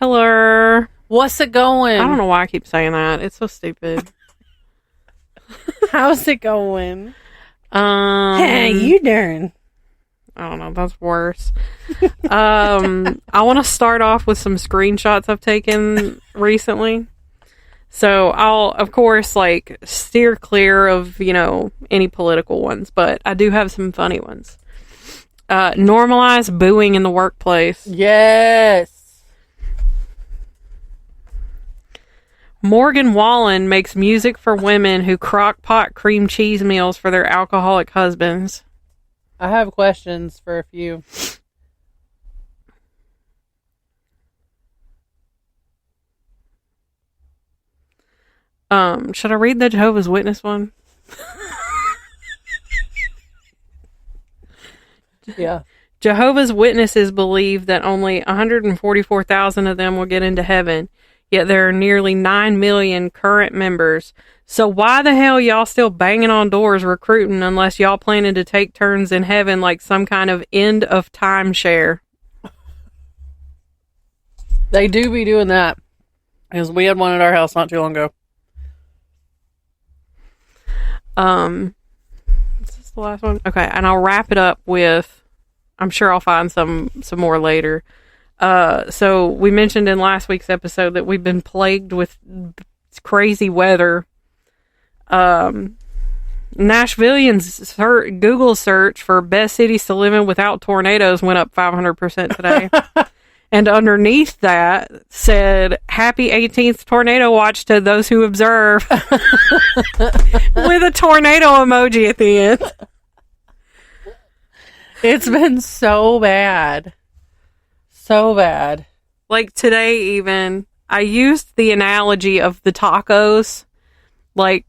Hello. What's it going? I don't know why I keep saying that. It's so stupid. How's it going? Hey, you darn. I don't know. That's worse. I want to start off with some screenshots I've taken recently. So I'll, of course, steer clear of, any political ones, but I do have some funny ones. Normalize booing in the workplace. Yes. Morgan Wallen makes music for women who crock-pot cream cheese meals for their alcoholic husbands. I have questions for a few. Should I read the Jehovah's Witness one? Yeah. Jehovah's Witnesses believe that only 144,000 of them will get into heaven, yet there are nearly 9 million current members. So why the hell y'all still banging on doors recruiting unless y'all planning to take turns in heaven like some kind of end of timeshare? They do be doing that. Because we had one at our house not too long ago. Is this the last one? Okay, and I'll wrap it up with, I'm sure I'll find some more later. So we mentioned in last week's episode that we've been plagued with crazy weather. Nashvillians Google search for best cities to live in without tornadoes went up 500% today. And underneath that said, happy 18th tornado watch to those who observe. With a tornado emoji at the end. It's been so bad. So bad. Like today even, I used the analogy of the tacos.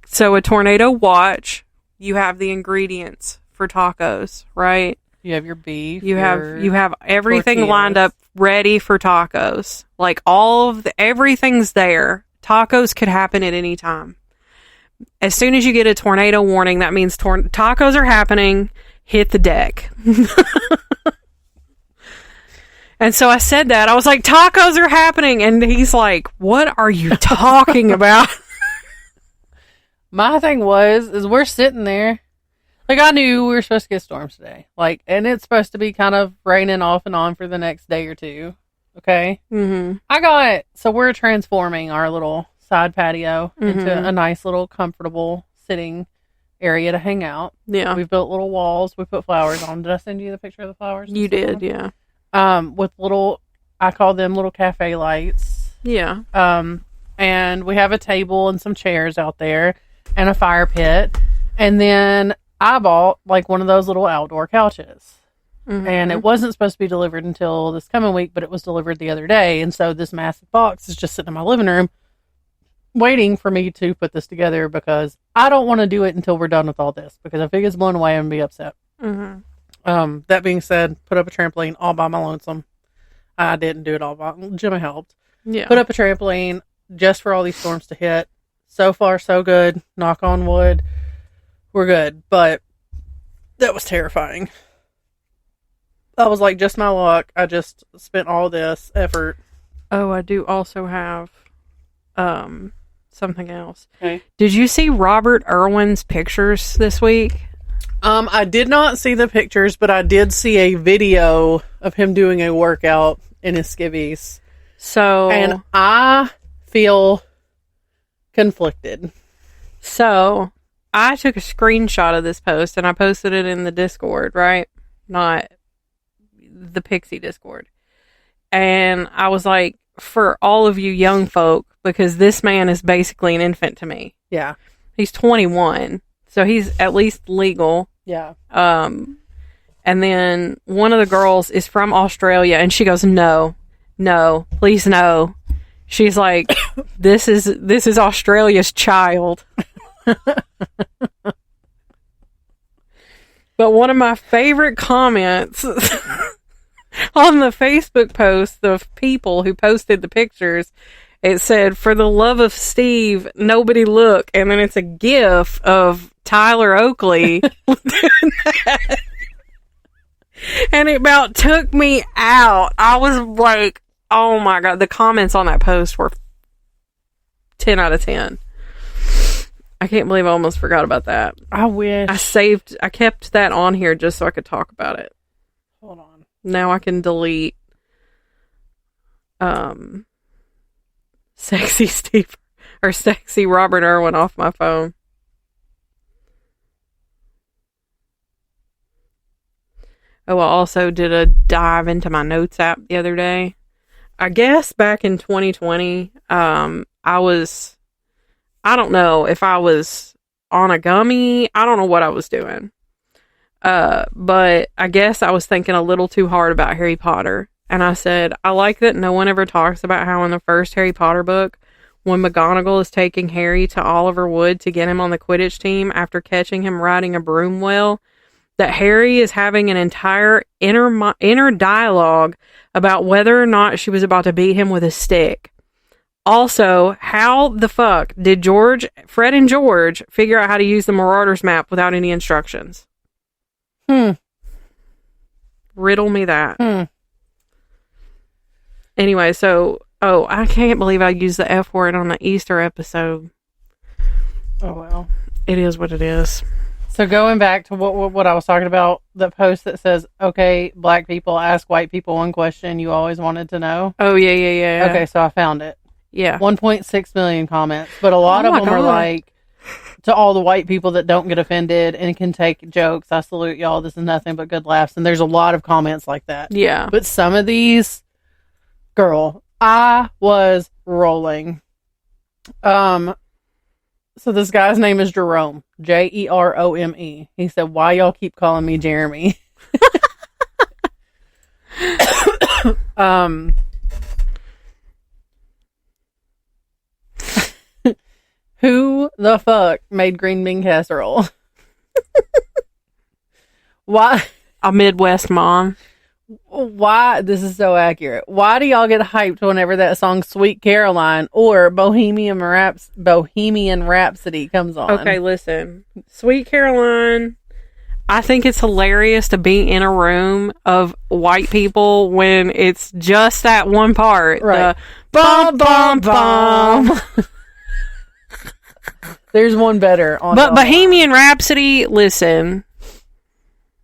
So a tornado watch, you have the ingredients for tacos, right? You have your beef. You have everything tortillas lined up ready for tacos. Everything's there. Tacos could happen at any time. As soon as you get a tornado warning, that means tacos are happening. Hit the deck. And so I said that. I was like, tacos are happening. And he's like, what are you talking about? My thing is we're sitting there. I knew we were supposed to get storms today. And it's supposed to be kind of raining off and on for the next day or two. Okay? Mm-hmm. So we're transforming our little side patio into a nice little comfortable sitting area to hang out. Yeah. We've built little walls. We put flowers on. Did I send you the picture of the flowers? You did, yeah. With I call them little cafe lights. Yeah. And we have a table and some chairs out there and a fire pit. And then I bought one of those little outdoor couches. Mm-hmm. And it wasn't supposed to be delivered until this coming week, but it was delivered the other day. And so this massive box is just sitting in my living room waiting for me to put this together because I don't want to do it until we're done with all this. Because if it gets blown away, I'm going to be upset. Mm-hmm. That being said, put up a trampoline all by my lonesome. I didn't do it all by Jimmy helped. Yeah. Put up a trampoline just for all these storms to hit. So far, so good. Knock on wood. We're good. But that was terrifying. I was like, just my luck. I just spent all this effort. Oh, I do also have something else. Okay. Did you see Robert Irwin's pictures this week? I did not see the pictures, but I did see a video of him doing a workout in his skivvies. And I feel conflicted. So, I took a screenshot of this post and I posted it in the Discord, right? Not the Pixie Discord. And I was like, for all of you young folk, because this man is basically an infant to me. Yeah. He's 21, so he's at least legal. Yeah. And then one of the girls is from Australia and she goes, no, please no. She's like, this is Australia's child. But one of my favorite comments on the Facebook post of people who posted the pictures, it said, for the love of Steve, nobody look. And then it's a gif of Tyler Oakley doing that. And it about took me out. I was like, Oh my God. The comments on that post were 10 out of 10. I can't believe I almost forgot about that. I wish. I kept that on here just so I could talk about it. Hold on. Now I can delete Sexy Steve or Sexy Robert Irwin off my phone. Oh, I also did a dive into my notes app the other day. I guess back in 2020, I don't know if I was on a gummy. I don't know what I was doing. But I guess I was thinking a little too hard about Harry Potter. And I said, I like that no one ever talks about how in the first Harry Potter book, when McGonagall is taking Harry to Oliver Wood to get him on the Quidditch team after catching him riding a broom well, that Harry is having an entire inner dialogue about whether or not she was about to beat him with a stick. Also, how the fuck did Fred and George figure out how to use the Marauders map without any instructions? Riddle me that. Anyway, I can't believe I used the F word on the Easter episode. Oh, well. It is what it is. So going back to what I was talking about, the post that says, okay, black people ask white people one question you always wanted to know. Oh, yeah. Okay, so I found it. Yeah. 1.6 million comments, but a lot of them are like, to all the white people that don't get offended and can take jokes, I salute y'all. This is nothing but good laughs. And there's a lot of comments like that. Yeah. But some of these, girl, I was rolling. So this guy's name is Jerome, Jerome. He said, why y'all keep calling me Jeremy? Who the fuck made green bean casserole? Why? A Midwest mom. Why? This is so accurate. Why do y'all get hyped whenever that song Sweet Caroline or Bohemian Rhapsody comes on? Okay, listen. Sweet Caroline, I think it's hilarious to be in a room of white people when it's just that one part. Right. The bum, bum, bum. There's one better. But Bohemian Rhapsody, listen.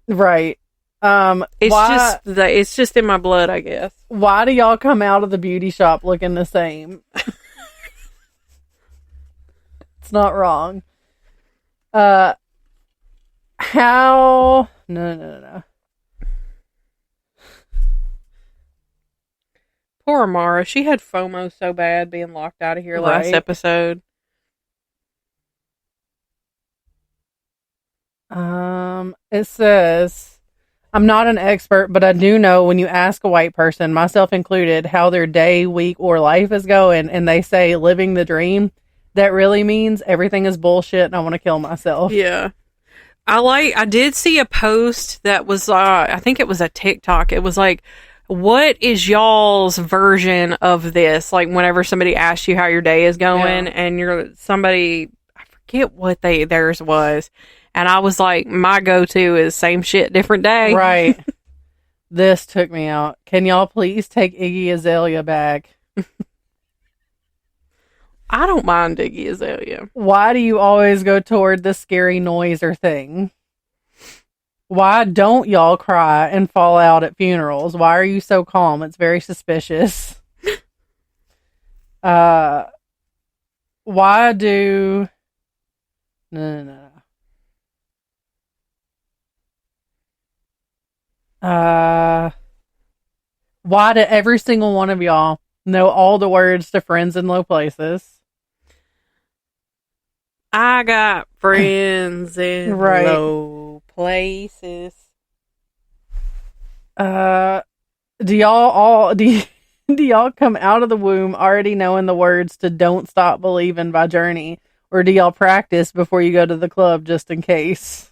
Right. It's just in my blood, I guess. Why do y'all come out of the beauty shop looking the same? It's not wrong. How? No. Poor Amara. She had FOMO so bad being locked out of here last episode. It says, I'm not an expert, but I do know when you ask a white person, myself included, how their day, week, or life is going, and they say living the dream, that really means everything is bullshit and I want to kill myself. Yeah. I did see a post that was, I think it was a TikTok. It was like, what is y'all's version of this? Like whenever somebody asks you how your day is going and I forget what theirs was. And I was like, my go-to is same shit, different day. Right. This took me out. Can y'all please take Iggy Azalea back? I don't mind Iggy Azalea. Why do you always go toward the scary noise or thing? Why don't y'all cry and fall out at funerals? Why are you so calm? It's very suspicious. Why do... No. Why do every single one of y'all know all the words to Friends in Low Places? I got friends in low places. Do y'all come out of the womb already knowing the words to Don't Stop Believin' by Journey? Or do y'all practice before you go to the club just in case?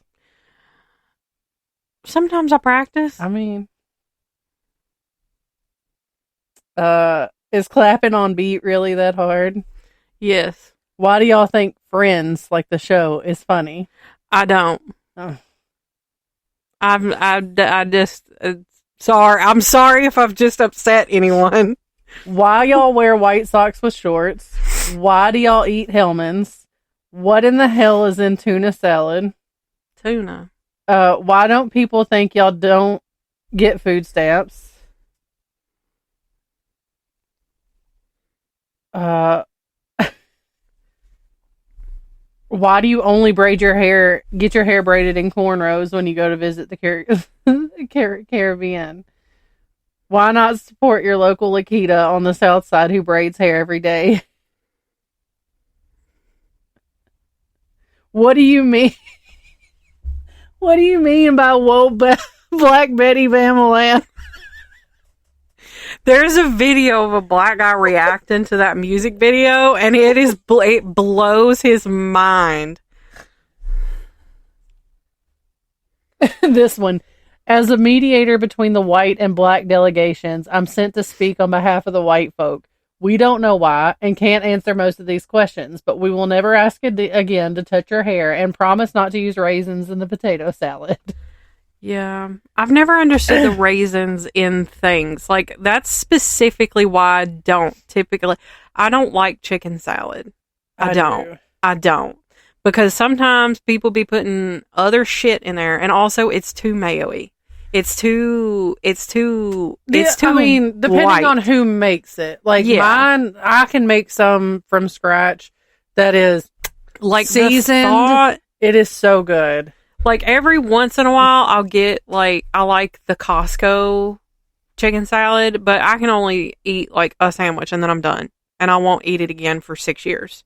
Sometimes I practice. I mean, is clapping on beat really that hard? Yes. Why do y'all think Friends, like the show, is funny? I don't. Oh. I just sorry. I'm sorry if I've just upset anyone. Why y'all wear white socks with shorts? Why do y'all eat Hellmann's? What in the hell is in tuna salad? Tuna. Why don't people think y'all don't get food stamps? Why do you only get your hair braided in cornrows when you go to visit the Caribbean? Why not support your local Lakita on the south side who braids hair every day? What do you mean? What do you mean by whoa, Black Betty Bamalam? There's a video of a black guy reacting to that music video, and it blows his mind. This one. As a mediator between the white and black delegations, I'm sent to speak on behalf of the white folk. We don't know why and can't answer most of these questions, but we will never ask again to touch your hair and promise not to use raisins in the potato salad. Yeah. I've never understood the raisins in things. Like, that's specifically why I don't like chicken salad. I don't. Because sometimes people be putting other shit in there, and also it's too mayo-y. It's too I mean, depending white. on who makes it. Like mine, I can make some from scratch that is like seasoned. It is so good. Like every once in a while I'll get I like the Costco chicken salad, but I can only eat like a sandwich and then I'm done. And I won't eat it again for 6 years.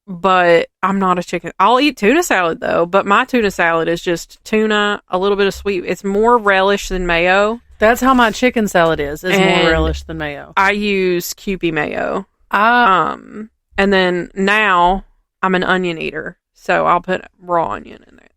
But I'm not a chicken. I'll eat tuna salad though, but my tuna salad is just tuna, a little bit of sweet. It's more relish than mayo. That's how my chicken salad is more relish than mayo. I use Kewpie mayo. And then now I'm an onion eater, so I'll put raw onion in there.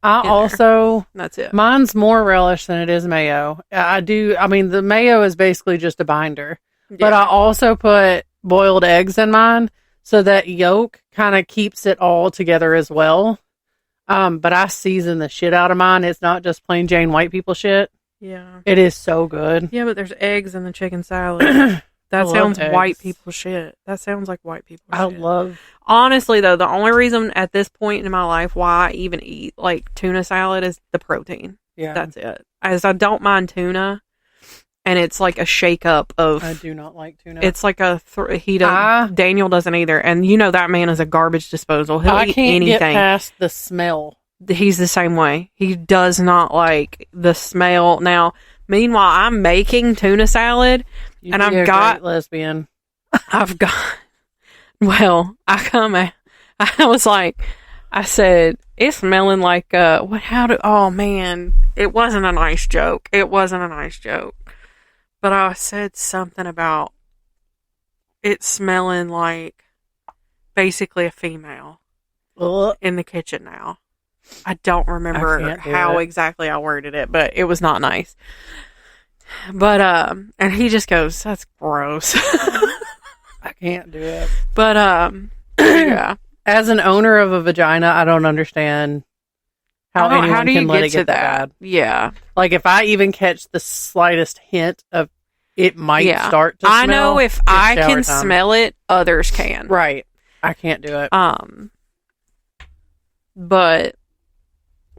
That's it. Mine's more relish than it is mayo. I mean, the mayo is basically just a binder, but I also put boiled eggs in mine. So that yolk kind of keeps it all together as well. But I season the shit out of mine. It's not just plain Jane white people shit. Yeah. It is so good. Yeah, but there's eggs in the chicken salad. That sounds white people shit. That sounds like white people shit. Honestly, though, the only reason at this point in my life why I even eat like tuna salad is the protein. Yeah. That's it. As I don't mind tuna. And it's like a shake up of. I do not like tuna. It's like Daniel doesn't either, and you know that man is a garbage disposal. He'll eat anything. Get past the smell. He's the same way. He does not like the smell. Now, meanwhile, I'm making tuna salad, and I've got great lesbian. Well, I was like, I said it's smelling like oh man, it wasn't a nice joke. But I said something about it smelling like basically a female in the kitchen now. I don't remember how exactly I worded it, but it was not nice. But, and he just goes, that's gross. I can't do it. But, yeah. As an owner of a vagina, I don't understand how anyone can let it get that bad. Yeah. Like, if I even catch the slightest hint of it might start to smell. I know if I can smell it, others can. Right. I can't do it. But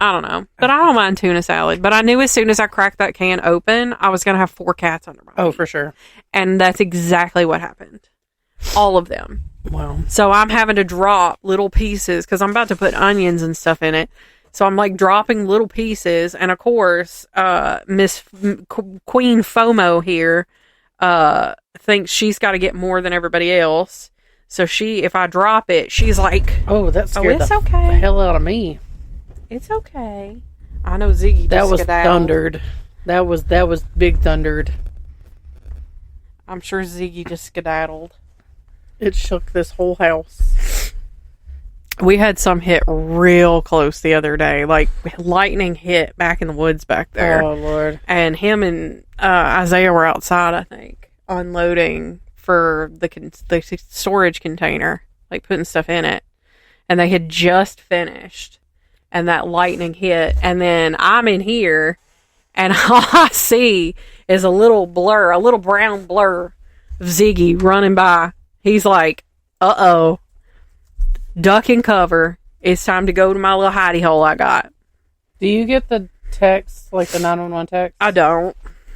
I don't know. But I don't mind tuna salad. But I knew as soon as I cracked that can open, I was going to have 4 cats under my feet. Oh, for sure. And that's exactly what happened. All of them. Wow. So I'm having to drop little pieces because I'm about to put onions and stuff in it. So I'm like dropping little pieces, and of course, Miss Queen FOMO here thinks she's got to get more than everybody else. So if I drop it, she's like, "Oh, that scared the hell out of me." It's okay. I know Ziggy. That was thundered. That was big thundered. I'm sure Ziggy just skedaddled. It shook this whole house. We had some hit real close the other day. Like, lightning hit back in the woods back there. Oh, Lord. And him and Isaiah were outside, I think, unloading for the storage container, like putting stuff in it. And they had just finished. And that lightning hit. And then I'm in here. And all I see is a little brown blur of Ziggy running by. He's like, uh-oh, duck and cover. It's time to go to my little hidey hole I got. Do you get the text, like the 911 text? I don't.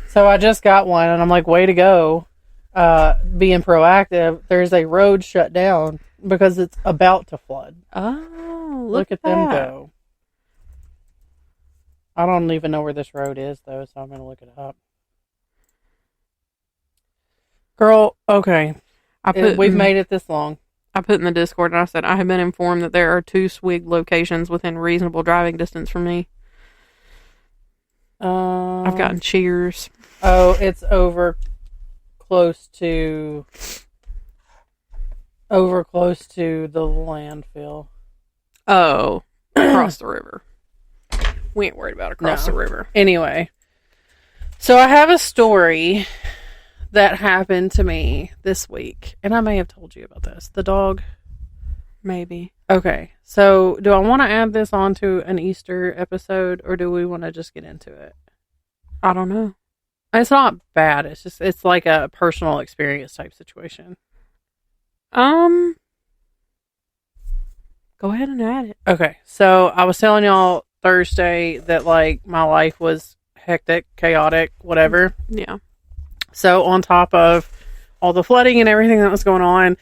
So I just got one, and I'm like, way to go, being proactive. There's a road shut down because it's about to flood. Oh, look at them go. I don't even know where this road is, though, so I'm going to look it up. Girl, okay. We've made it this long. I put in the Discord, and I said, I have been informed that there are 2 swig locations within reasonable driving distance from me. I've gotten cheers. Oh, it's over close to the landfill. Oh, across the river. We ain't worried about across the river. Anyway, so I have a story that happened to me this week, and I may have told you about this. The dog? Maybe. Okay, so do I want to add this onto an Easter episode, or do we want to just get into it? I don't know. It's not bad. It's like a personal experience type situation. Go ahead and add it. Okay, so I was telling y'all Thursday that, like, my life was hectic, chaotic, whatever. Yeah. So on top of all the flooding and everything that was going on,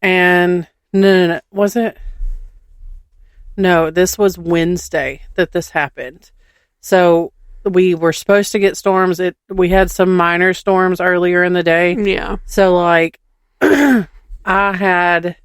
and no, was it? No, this was Wednesday that this happened. So we were supposed to get storms. We had some minor storms earlier in the day. Yeah. So, like, I had,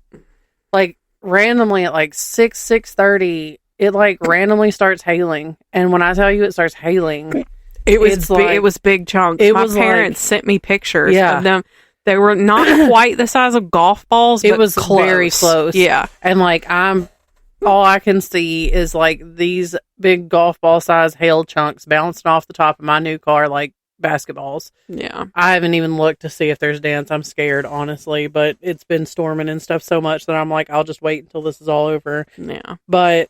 like, randomly at like 6:30, it like randomly starts hailing. And when I tell you it starts hailing, it was big chunks. My parents sent me pictures of them. They were not quite the size of golf balls, but it was close. Very close. Yeah. And like all I can see is like these big golf ball size hail chunks bouncing off the top of my new car like basketballs. Yeah. I haven't even looked to see if there's dents. I'm scared, honestly, but it's been storming and stuff so much that I'm like, I'll just wait until this is all over. Yeah. But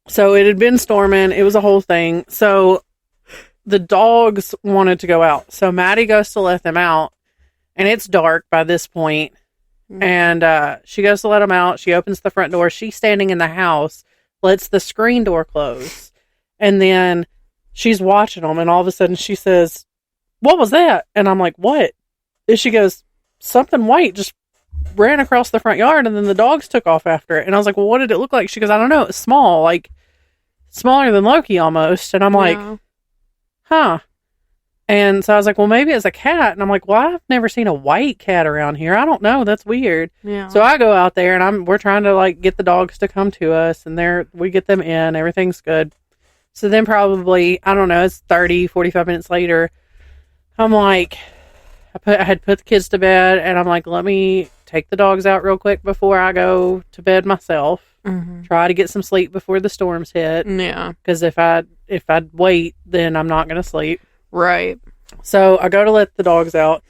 so it had been storming. It was a whole thing. So the dogs wanted to go out. So Maddie goes to let them out, and it's dark by this point. And she goes to let them out. She opens the front door. She's standing in the house, lets the screen door close. And then she's watching them. And all of a sudden she says, "What was that?" And I'm like, "What?" And she goes, "Something white just ran across the front yard." And then the dogs took off after it. And I was like, "Well, what did it look like?" She goes, "I don't know. It's small, like smaller than Loki almost." And I'm like, huh. And so I was like, well, maybe it's a cat. And I'm like, well, I've never seen a white cat around here. I don't know. That's weird. Yeah. So I go out there and we're trying to like get the dogs to come to us, and we get them in. Everything's good. So then probably, I don't know, it's 30, 45 minutes later. I'm like, I had put the kids to bed, and I'm like, let me take the dogs out real quick before I go to bed myself. Mm-hmm. Try to get some sleep before the storms hit. Yeah. Because if I'd wait, then I'm not going to sleep. Right. So I go to let the dogs out.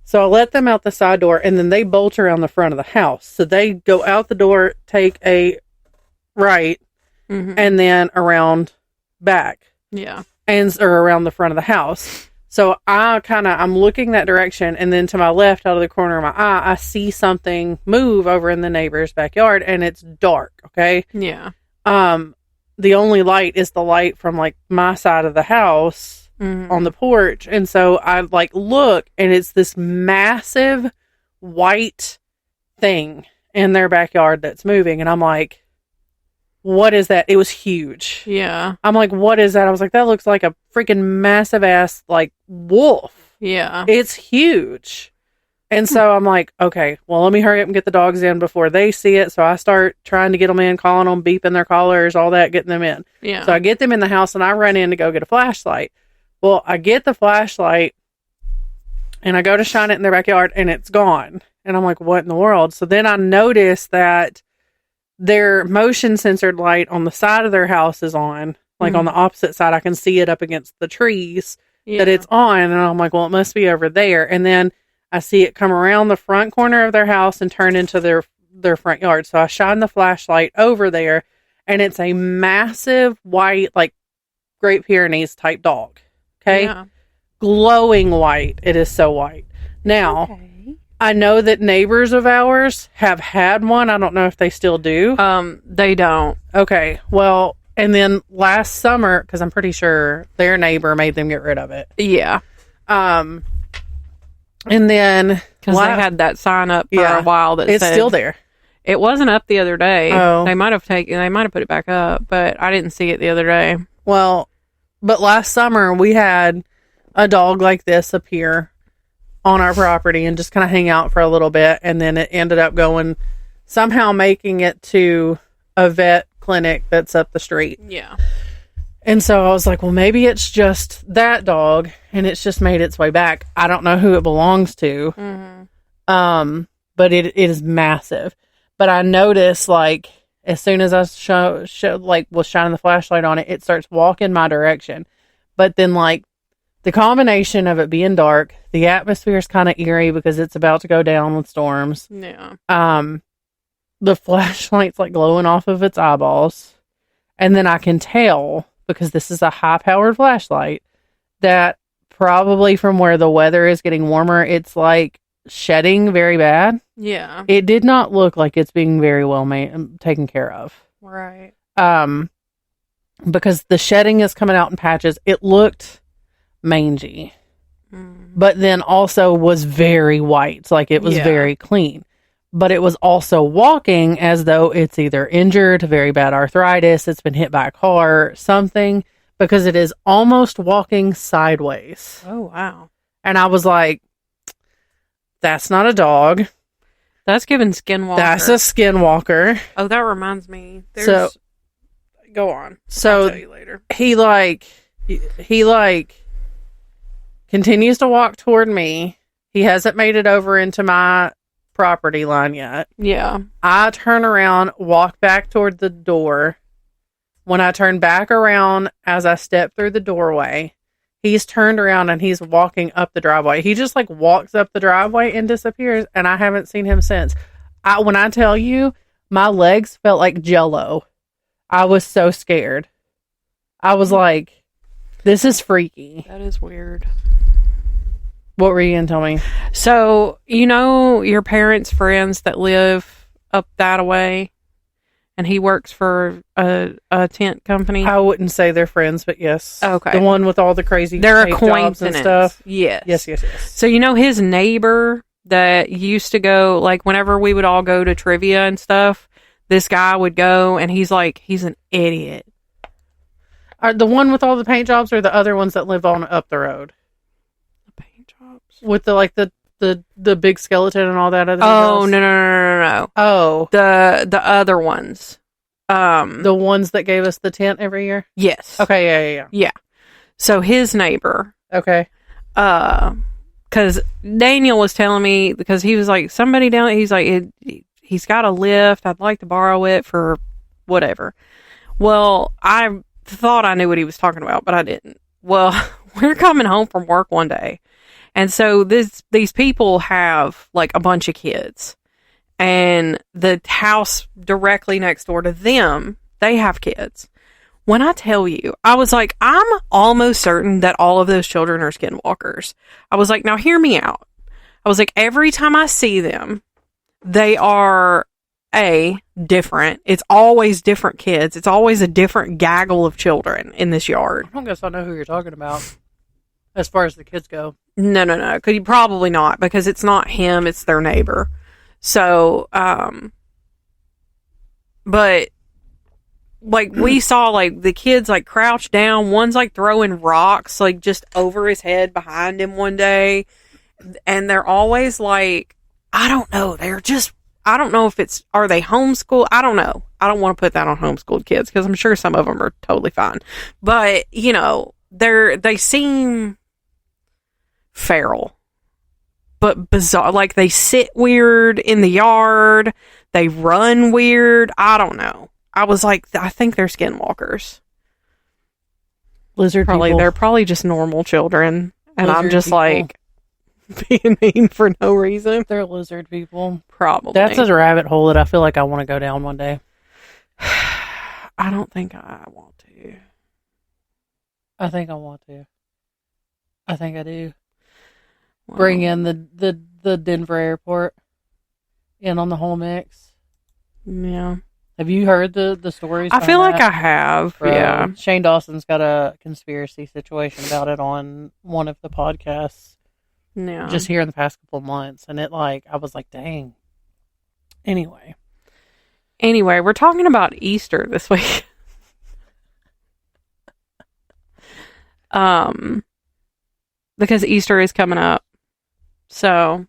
So I let them out the side door, and then they bolt around the front of the house. So they go out the door, take a right, and then around back. Yeah. Or around the front of the house. So I'm looking that direction, and then to my left, out of the corner of my eye, I see something move over in the neighbor's backyard, and it's dark, okay? Yeah. The only light is the light from, like, my side of the house on the porch, and so I, like, look, and it's this massive white thing in their backyard that's moving, and I'm like, what is that? It was huge. Yeah. I'm like, what is that? I was like, that looks like a freaking massive ass, like, wolf. Yeah. It's huge. And so I'm like, okay, well, let me hurry up and get the dogs in before they see it. So I start trying to get them in, calling them, beeping their collars, all that, getting them in. Yeah. So I get them in the house, and I run in to go get a flashlight. Well, I get the flashlight, and I go to shine it in their backyard, and it's gone. And I'm like, what in the world? So then I notice that their motion censored light on the side of their house is on. Like on the opposite side, I can see it up against the trees that it's on. And I'm like, well, it must be over there. And then I see it come around the front corner of their house and turn into their front yard. So I shine the flashlight over there, and it's a massive white, like, Great Pyrenees type dog. Okay. Yeah. Glowing white. It is so white. Now, Okay. I know that neighbors of ours have had one. I don't know if they still do. They don't. Okay. Well, and then last summer, because I'm pretty sure their neighbor made them get rid of it. Yeah. And then Because they had that sign up for a while that it's said, still there. It wasn't up the other day. Oh. They might have put it back up, but I didn't see it the other day. Well, but last summer we had a dog like this appear on our property and just kind of hang out for a little bit, and then it ended up somehow making it to a vet clinic that's up the street. Yeah. And so I was like, well, maybe it's just that dog and it's just made its way back. I don't know who it belongs to. Mm-hmm. But it is massive. But I noticed, like, as soon as I was shining the flashlight on it, it starts walking my direction. But then, like, the combination of it being dark, the atmosphere is kind of eerie because it's about to go down with storms. Yeah. The flashlight's, like, glowing off of its eyeballs. And then I can tell, because this is a high-powered flashlight, that probably from where the weather is getting warmer, it's, like, shedding very bad. Yeah. It did not look like it's being very well taken care of. Right. Because the shedding is coming out in patches. It looked mangy, but then also was very white. Like it was very clean, but it was also walking as though it's either injured, very bad arthritis, it's been hit by a car, something, because it is almost walking sideways. Oh, wow. And I was like, that's not a dog. That's giving skinwalker. That's a skinwalker. Oh, that reminds me. Go on. So I'll tell you later. He continues to walk toward me. He hasn't made it over into my property line yet. Yeah. I turn around, walk back toward the door. When I turn back around as I step through the doorway, he's turned around and he's walking up the driveway. He just like walks up the driveway and disappears, and I haven't seen him since. When I tell you, my legs felt like Jell-O. I was so scared. I was like, this is freaky. That is weird. What were you going to tell me? So, you know your parents' friends that live up that way? And he works for a tent company? I wouldn't say they're friends, but yes. Okay. The one with all the crazy they're jobs acquaintances and stuff. Yes. Yes. So, you know his neighbor that used to go, like, whenever we would all go to trivia and stuff, this guy would go, and he's an idiot. Are the one with all the paint jobs or the other ones that live on up the road? The paint jobs? With the big skeleton and all that other Oh, else? no. Oh. The other ones. The ones that gave us the tent every year? Yes. Okay, Yeah. So his neighbor. Okay. Because Daniel was telling me, because he was like, somebody down, he's like, he's got a lift. I'd like to borrow it for whatever. Well, I thought I knew what he was talking about, but I didn't. Well, we're coming home from work one day. And so these people have like a bunch of kids, and the house directly next door to them, they have kids. When I tell you, I was like, I'm almost certain that all of those children are skinwalkers. I was like, now hear me out. I was like, every time I see them, they are different. It's always different kids. It's always a different gaggle of children in this yard. I guess I know who you're talking about as far as the kids go. No. Could you probably not, because it's not him, it's their neighbor. So, but like we saw like the kids like crouched down. One's like throwing rocks like just over his head behind him one day. And they're always like, I don't know. I don't know if are they homeschooled? I don't know. I don't want to put that on homeschooled kids because I'm sure some of them are totally fine. But, you know, they seem feral, but bizarre. Like they sit weird in the yard. They run weird. I don't know. I was like, I think they're skinwalkers. Lizard people. They're probably just normal children. And Lizard I'm just people. like being mean for no reason. They're lizard people. Probably. That's a rabbit hole that I feel like I want to go down one day. I don't think I want to. I think I want to. I think I do. Wow. Bring in the Denver airport in on the whole mix. Yeah. Have you heard the stories? I feel like that? I have. Bro, Yeah. Shane Dawson's got a conspiracy situation about it on one of the podcasts. Yeah. Just here in the past couple of months, and I was like, dang. Anyway, we're talking about Easter this week. Because Easter is coming up. So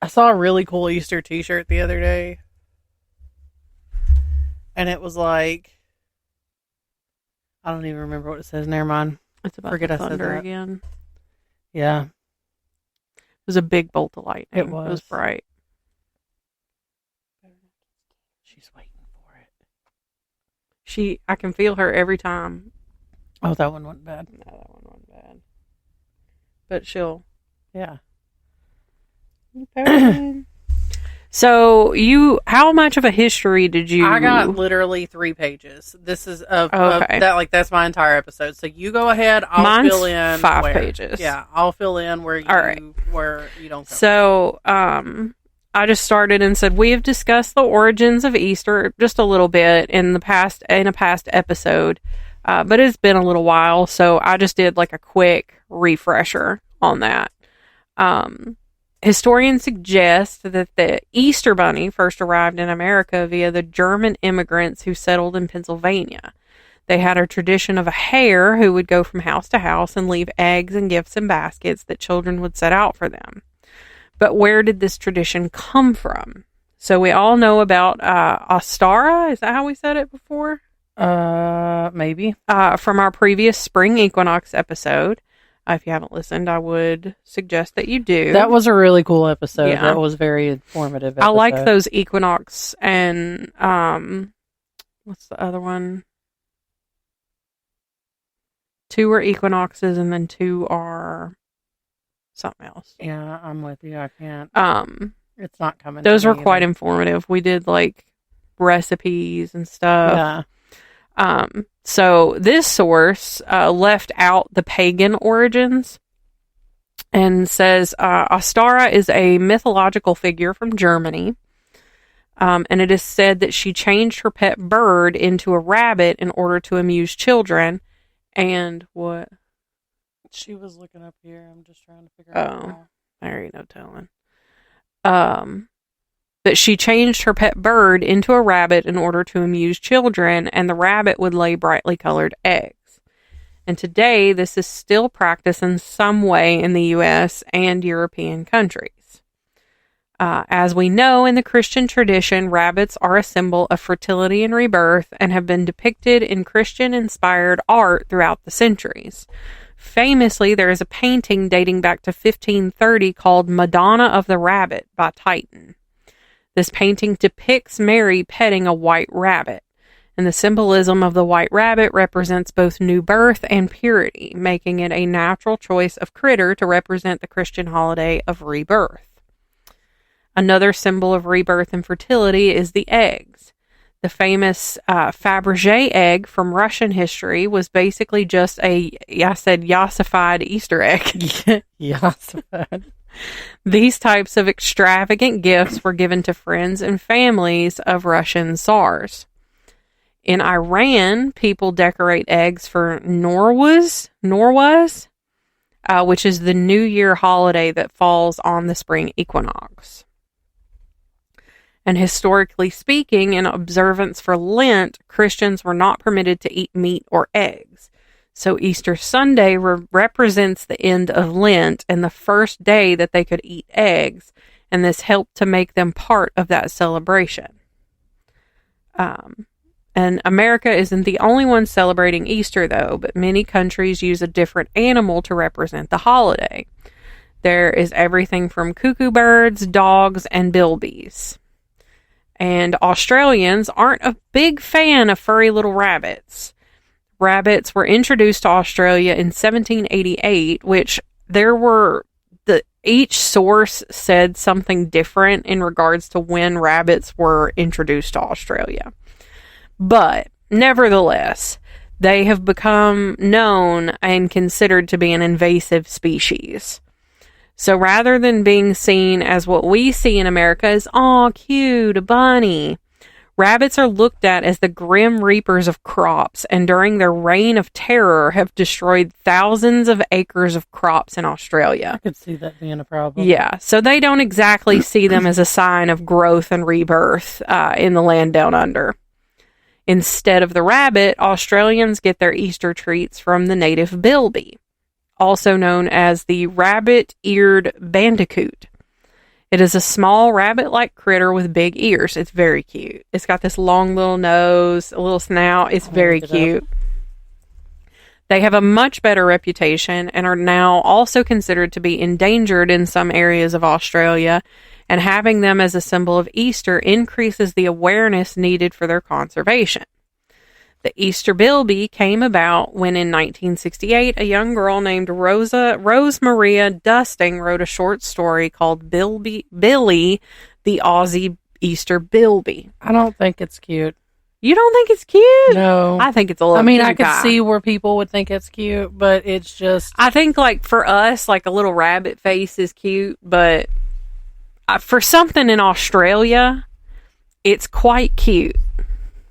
I saw a really cool Easter t-shirt the other day. And it was like, I don't even remember what it says. Never mind. it's about the thunder again. Yeah. It was a big bolt of lightning. It was. It was bright. She's waiting for it. I can feel her every time. Oh, that one wasn't bad. No, that one wasn't bad. But she'll. Yeah. So how much of a history did you? I got literally 3 pages. This is of that. Like, that's my entire episode. So you go ahead. I'll fill in 5 pages. Yeah, I'll fill in where you don't. So, I just started and said we have discussed the origins of Easter just a little bit in a past episode, but it's been a little while, so I just did like a quick refresher on that. Historians suggest that the Easter Bunny first arrived in America via the German immigrants who settled in Pennsylvania. They had a tradition of a hare who would go from house to house and leave eggs and gifts in baskets that children would set out for them. But where did this tradition come from? So we all know about Ostara. Is that how we said it before? Maybe. From our previous spring equinox episode. If you haven't listened, I would suggest that you do. That was a really cool episode. Yeah. That was very informative. I like those equinox and what's the other one? 2 are equinoxes and then 2 are something else. Yeah, I'm with you. I can't. It's not coming. Those were quite informative. We did like recipes and stuff. Yeah. So this source left out the pagan origins and says Ostara is a mythological figure from Germany. And it is said that she changed her pet bird into a rabbit in order to amuse children. And what? She was looking up here. I'm just trying to figure out. Oh, there ain't no telling. That she changed her pet bird into a rabbit in order to amuse children, and the rabbit would lay brightly colored eggs. And today, this is still practiced in some way in the U.S. and European countries. As we know, in the Christian tradition, rabbits are a symbol of fertility and rebirth and have been depicted in Christian-inspired art throughout the centuries. Famously, there is a painting dating back to 1530 called Madonna of the Rabbit by Titan. This painting depicts Mary petting a white rabbit, and the symbolism of the white rabbit represents both new birth and purity, making it a natural choice of critter to represent the Christian holiday of rebirth. Another symbol of rebirth and fertility is the eggs. The famous Fabergé egg from Russian history was basically just yassified Easter egg. Yassified. These types of extravagant gifts were given to friends and families of Russian Tsars. In Iran, people decorate eggs for Nowruz, which is the New Year holiday that falls on the spring equinox. And historically speaking, in observance for Lent, Christians were not permitted to eat meat or eggs. So Easter Sunday represents the end of Lent and the first day that they could eat eggs, and this helped to make them part of that celebration. And America isn't the only one celebrating Easter, though, but many countries use a different animal to represent the holiday. There is everything from cuckoo birds, dogs, and bilbies. And Australians aren't a big fan of furry little rabbits. Rabbits were introduced to Australia in 1788, which each source said something different in regards to when rabbits were introduced to Australia. But nevertheless, they have become known and considered to be an invasive species. So rather than being seen as what we see in America as, "Aw, cute, a bunny," rabbits are looked at as the grim reapers of crops, and during their reign of terror have destroyed thousands of acres of crops in Australia. I could see that being a problem. Yeah, so they don't exactly see them as a sign of growth and rebirth in the land down under. Instead of the rabbit, Australians get their Easter treats from the native bilby, also known as the rabbit-eared bandicoot. It is a small rabbit-like critter with big ears. It's very cute. It's got this long little nose, a little snout. It's very cute. They have a much better reputation and are now also considered to be endangered in some areas of Australia, and having them as a symbol of Easter increases the awareness needed for their conservation. The Easter bilby came about when in 1968 a young girl named Rose Maria Dusting wrote a short story called Billy, the Aussie Easter Bilby. I don't think it's cute. You don't think it's cute? No. I think it's a little I could see where people would think it's cute, but it's just... I think, like, for us, like, a little rabbit face is cute, but for something in Australia, it's quite cute.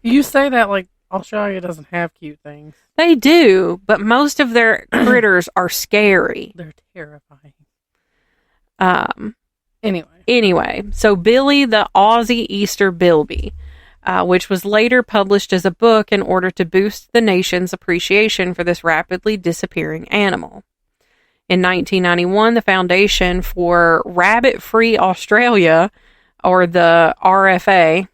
You say that like Australia doesn't have cute things. They do, but most of their critters are scary. They're terrifying. Anyway, so Billy the Aussie Easter Bilby, which was later published as a book in order to boost the nation's appreciation for this rapidly disappearing animal. In 1991, the Foundation for Rabbit-Free Australia, or the RFA,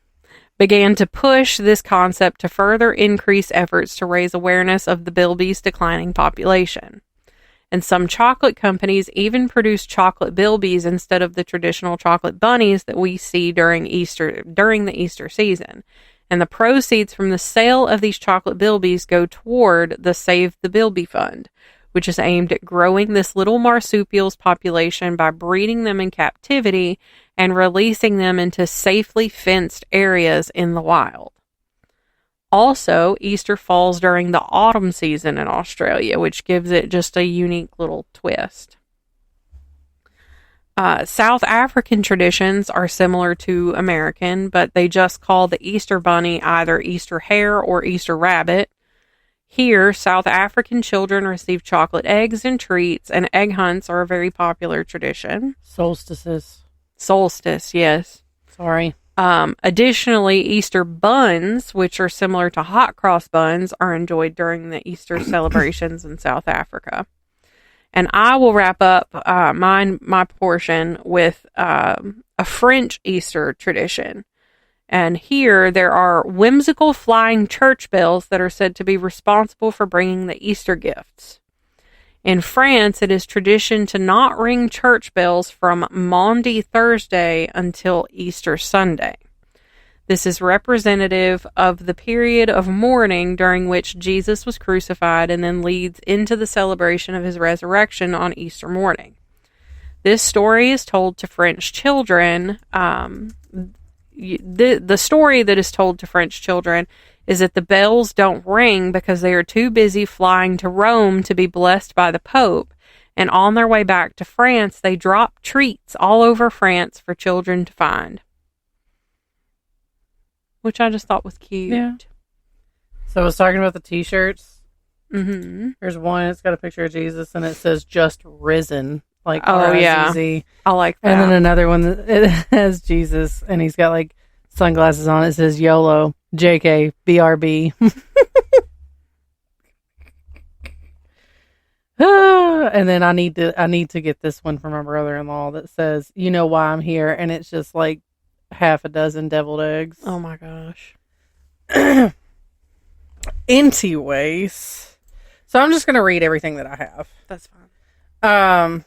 began to push this concept to further increase efforts to raise awareness of the bilby's declining population. And some chocolate companies even produce chocolate bilbies instead of the traditional chocolate bunnies that we see during the Easter season. And the proceeds from the sale of these chocolate bilbies go toward the Save the Bilby Fund, which is aimed at growing this little marsupial's population by breeding them in captivity and releasing them into safely fenced areas in the wild. Also, Easter falls during the autumn season in Australia, which gives it just a unique little twist. South African traditions are similar to American, but they just call the Easter bunny either Easter hare or Easter rabbit. Here, South African children receive chocolate eggs and treats, and egg hunts are a very popular tradition. Solstice, yes. Sorry. Additionally, Easter buns, which are similar to hot cross buns, are enjoyed during the Easter celebrations in South Africa. And I will wrap up my portion with a French Easter tradition. And here there are whimsical flying church bells that are said to be responsible for bringing the Easter gifts. In France, it is tradition to not ring church bells from Maundy Thursday until Easter Sunday. This is representative of the period of mourning during which Jesus was crucified and then leads into the celebration of his resurrection on Easter morning. This story is told to French children. The story that is told to French children is that the bells don't ring because they are too busy flying to Rome to be blessed by the Pope, and on their way back to France, they drop treats all over France for children to find. Which I just thought was cute. Yeah. So I was talking about the t-shirts. Mm-hmm. There's one, it's got a picture of Jesus, and it says "Just Risen." Like, oh, R-I-Z-Z. yeah. I like that. And then another one that it has Jesus, and he's got like sunglasses on. It says YOLO, JK, BRB. And then I need to get this one from my brother-in-law that says, "You know why I'm here," and it's just like half a dozen deviled eggs. Oh my gosh. Anyways, so I'm just gonna read everything that I have. That's fine.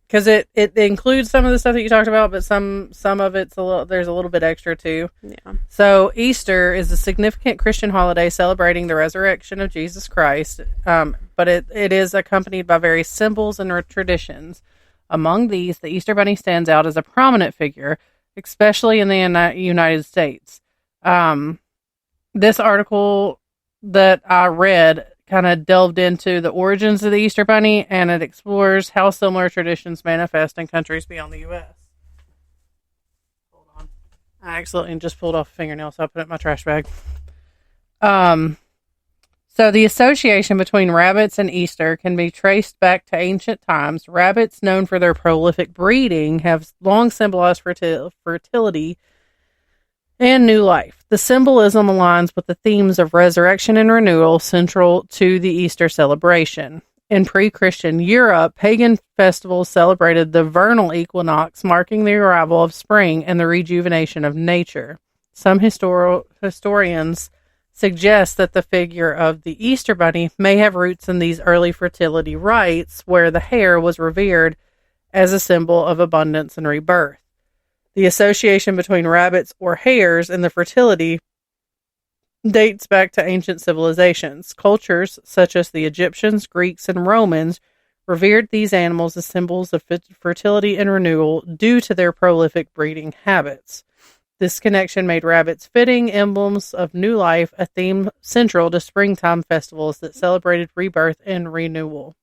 Because it includes some of the stuff that you talked about, but some of it's there's a little bit extra too. Yeah. So Easter is a significant Christian holiday celebrating the resurrection of Jesus Christ, but it is accompanied by various symbols and traditions. Among these, the Easter Bunny stands out as a prominent figure, especially in the United States. This article that I read kind of delved into the origins of the Easter Bunny, and it explores how similar traditions manifest in countries beyond the U.S. Hold on. I accidentally just pulled off a fingernail, so I put it in my trash bag. So the association between rabbits and Easter can be traced back to ancient times. Rabbits, known for their prolific breeding, have long symbolized fertility and new life. The symbolism aligns with the themes of resurrection and renewal central to the Easter celebration. In pre-Christian Europe, pagan festivals celebrated the vernal equinox, marking the arrival of spring and the rejuvenation of nature. Some historians suggest that the figure of the Easter Bunny may have roots in these early fertility rites, where the hare was revered as a symbol of abundance and rebirth. The association between rabbits or hares and the fertility dates back to ancient civilizations. Cultures such as the Egyptians, Greeks, and Romans revered these animals as symbols of fertility and renewal due to their prolific breeding habits. This connection made rabbits fitting emblems of new life, a theme central to springtime festivals that celebrated rebirth and renewal.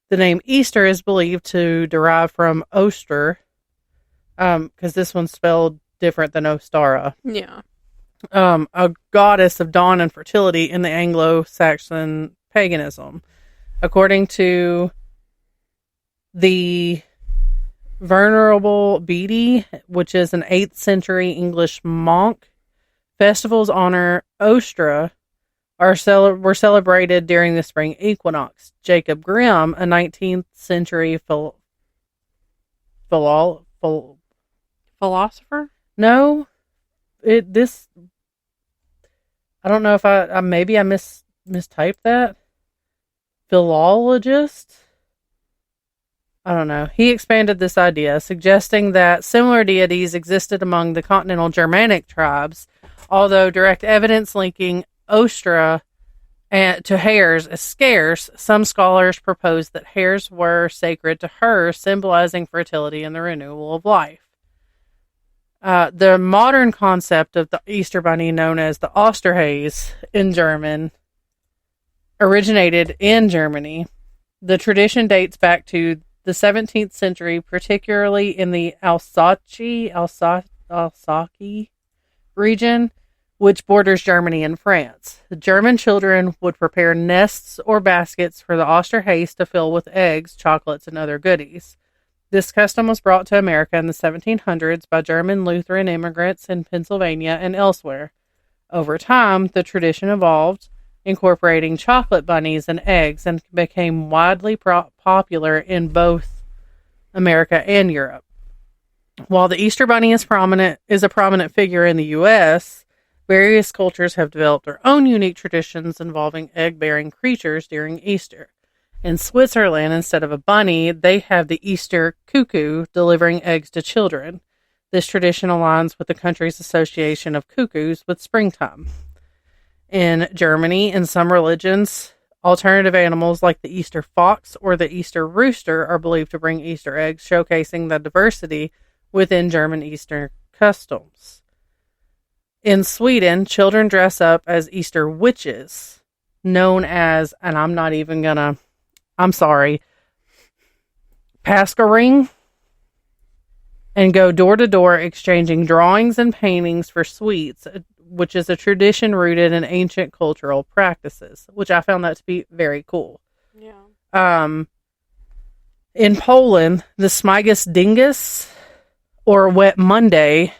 The name Easter is believed to derive from Oster, because this one's spelled different than Ostara. Yeah. A goddess of dawn and fertility in the Anglo-Saxon paganism. According to the Venerable Bede, which is an 8th century English monk, festivals honor Ostra were celebrated during the spring equinox. Jacob Grimm, a 19th century Philosopher? No, I don't know if I maybe I mistyped that. Philologist? I don't know. He expanded this idea, suggesting that similar deities existed among the continental Germanic tribes, although direct evidence linking Ostra to hares is scarce. Some scholars propose that hares were sacred to her, symbolizing fertility and the renewal of life. The modern concept of the Easter Bunny, known as the Osterhase in German, originated in Germany. The tradition dates back to the 17th century, particularly in the Alsace region, which borders Germany and France. The German children would prepare nests or baskets for the Osterhase to fill with eggs, chocolates, and other goodies. This custom was brought to America in the 1700s by German Lutheran immigrants in Pennsylvania and elsewhere. Over time, the tradition evolved, incorporating chocolate bunnies and eggs, and became widely popular in both America and Europe. While the Easter Bunny is a prominent figure in the U.S., various cultures have developed their own unique traditions involving egg-bearing creatures during Easter. In Switzerland, instead of a bunny, they have the Easter cuckoo delivering eggs to children. This tradition aligns with the country's association of cuckoos with springtime. In Germany, in some religions, alternative animals like the Easter fox or the Easter rooster are believed to bring Easter eggs, showcasing the diversity within German Easter customs. In Sweden, children dress up as Easter witches, known as, and Paskaring, and go door to door exchanging drawings and paintings for sweets, which is a tradition rooted in ancient cultural practices, which I found that to be very cool. Yeah. In Poland, the Smigus Dingus, or Wet Monday,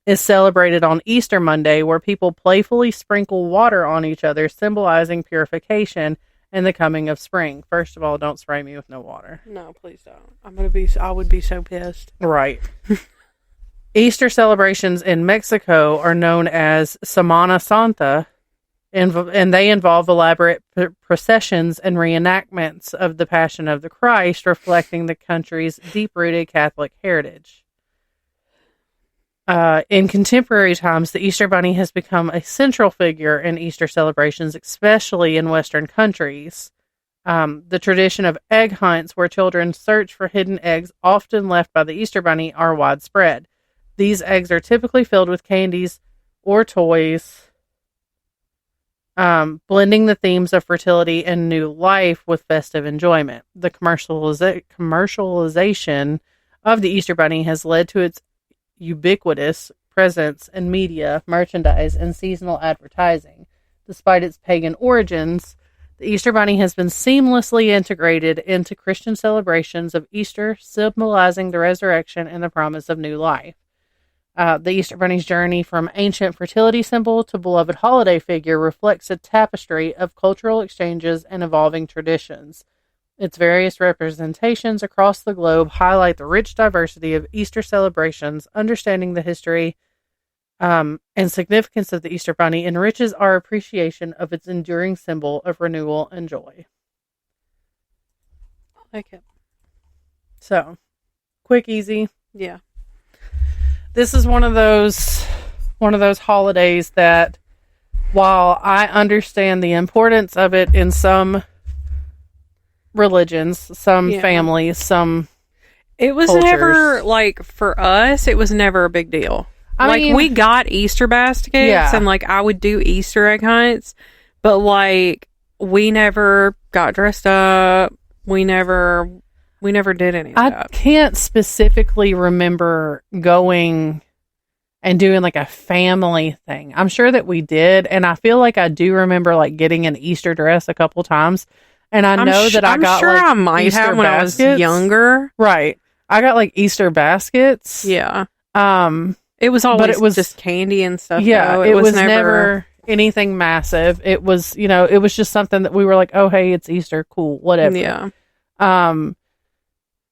is celebrated on Easter Monday, where people playfully sprinkle water on each other, symbolizing purification and the coming of spring. First of all, don't spray me with no water. No, please don't. I would be so pissed. Right. Easter celebrations in Mexico are known as Semana Santa, and they involve elaborate processions and reenactments of the Passion of the Christ, reflecting the country's deep-rooted Catholic heritage. In contemporary times, the Easter Bunny has become a central figure in Easter celebrations, especially in Western countries. The tradition of egg hunts, where children search for hidden eggs often left by the Easter Bunny, are widespread. These eggs are typically filled with candies or toys blending the themes of fertility and new life with festive enjoyment. The commercialization of the Easter Bunny has led to its ubiquitous presence in media, merchandise, and seasonal advertising. Despite its pagan origins, the Easter Bunny has been seamlessly integrated into Christian celebrations of Easter, symbolizing the resurrection and the promise of new life. The Easter Bunny's journey from ancient fertility symbol to beloved holiday figure reflects a tapestry of cultural exchanges and evolving traditions. Its various representations across the globe highlight the rich diversity of Easter celebrations. Understanding the history and significance of the Easter Bunny enriches our appreciation of its enduring symbol of renewal and joy. I like it. So, quick, easy. Yeah. This is one of those holidays that, while I understand the importance of it in some religions, some families, some it was cultures. Never, like, for us, it was never a big deal. I mean, we got Easter baskets, and, like, I would do Easter egg hunts, but, like, we never got dressed up. We never did any of that. I can't specifically remember going and doing, like, a family thing. I'm sure that we did, and I feel like I do remember, like, getting an Easter dress a couple times, and I know that I got, like, I might Easter have when baskets. I was younger. Right. I got, like, Easter baskets. Yeah. It was always, but it was just candy and stuff. Yeah, it was never anything massive. It was, it was just something that we were like, oh, hey, it's Easter, cool, whatever. Yeah.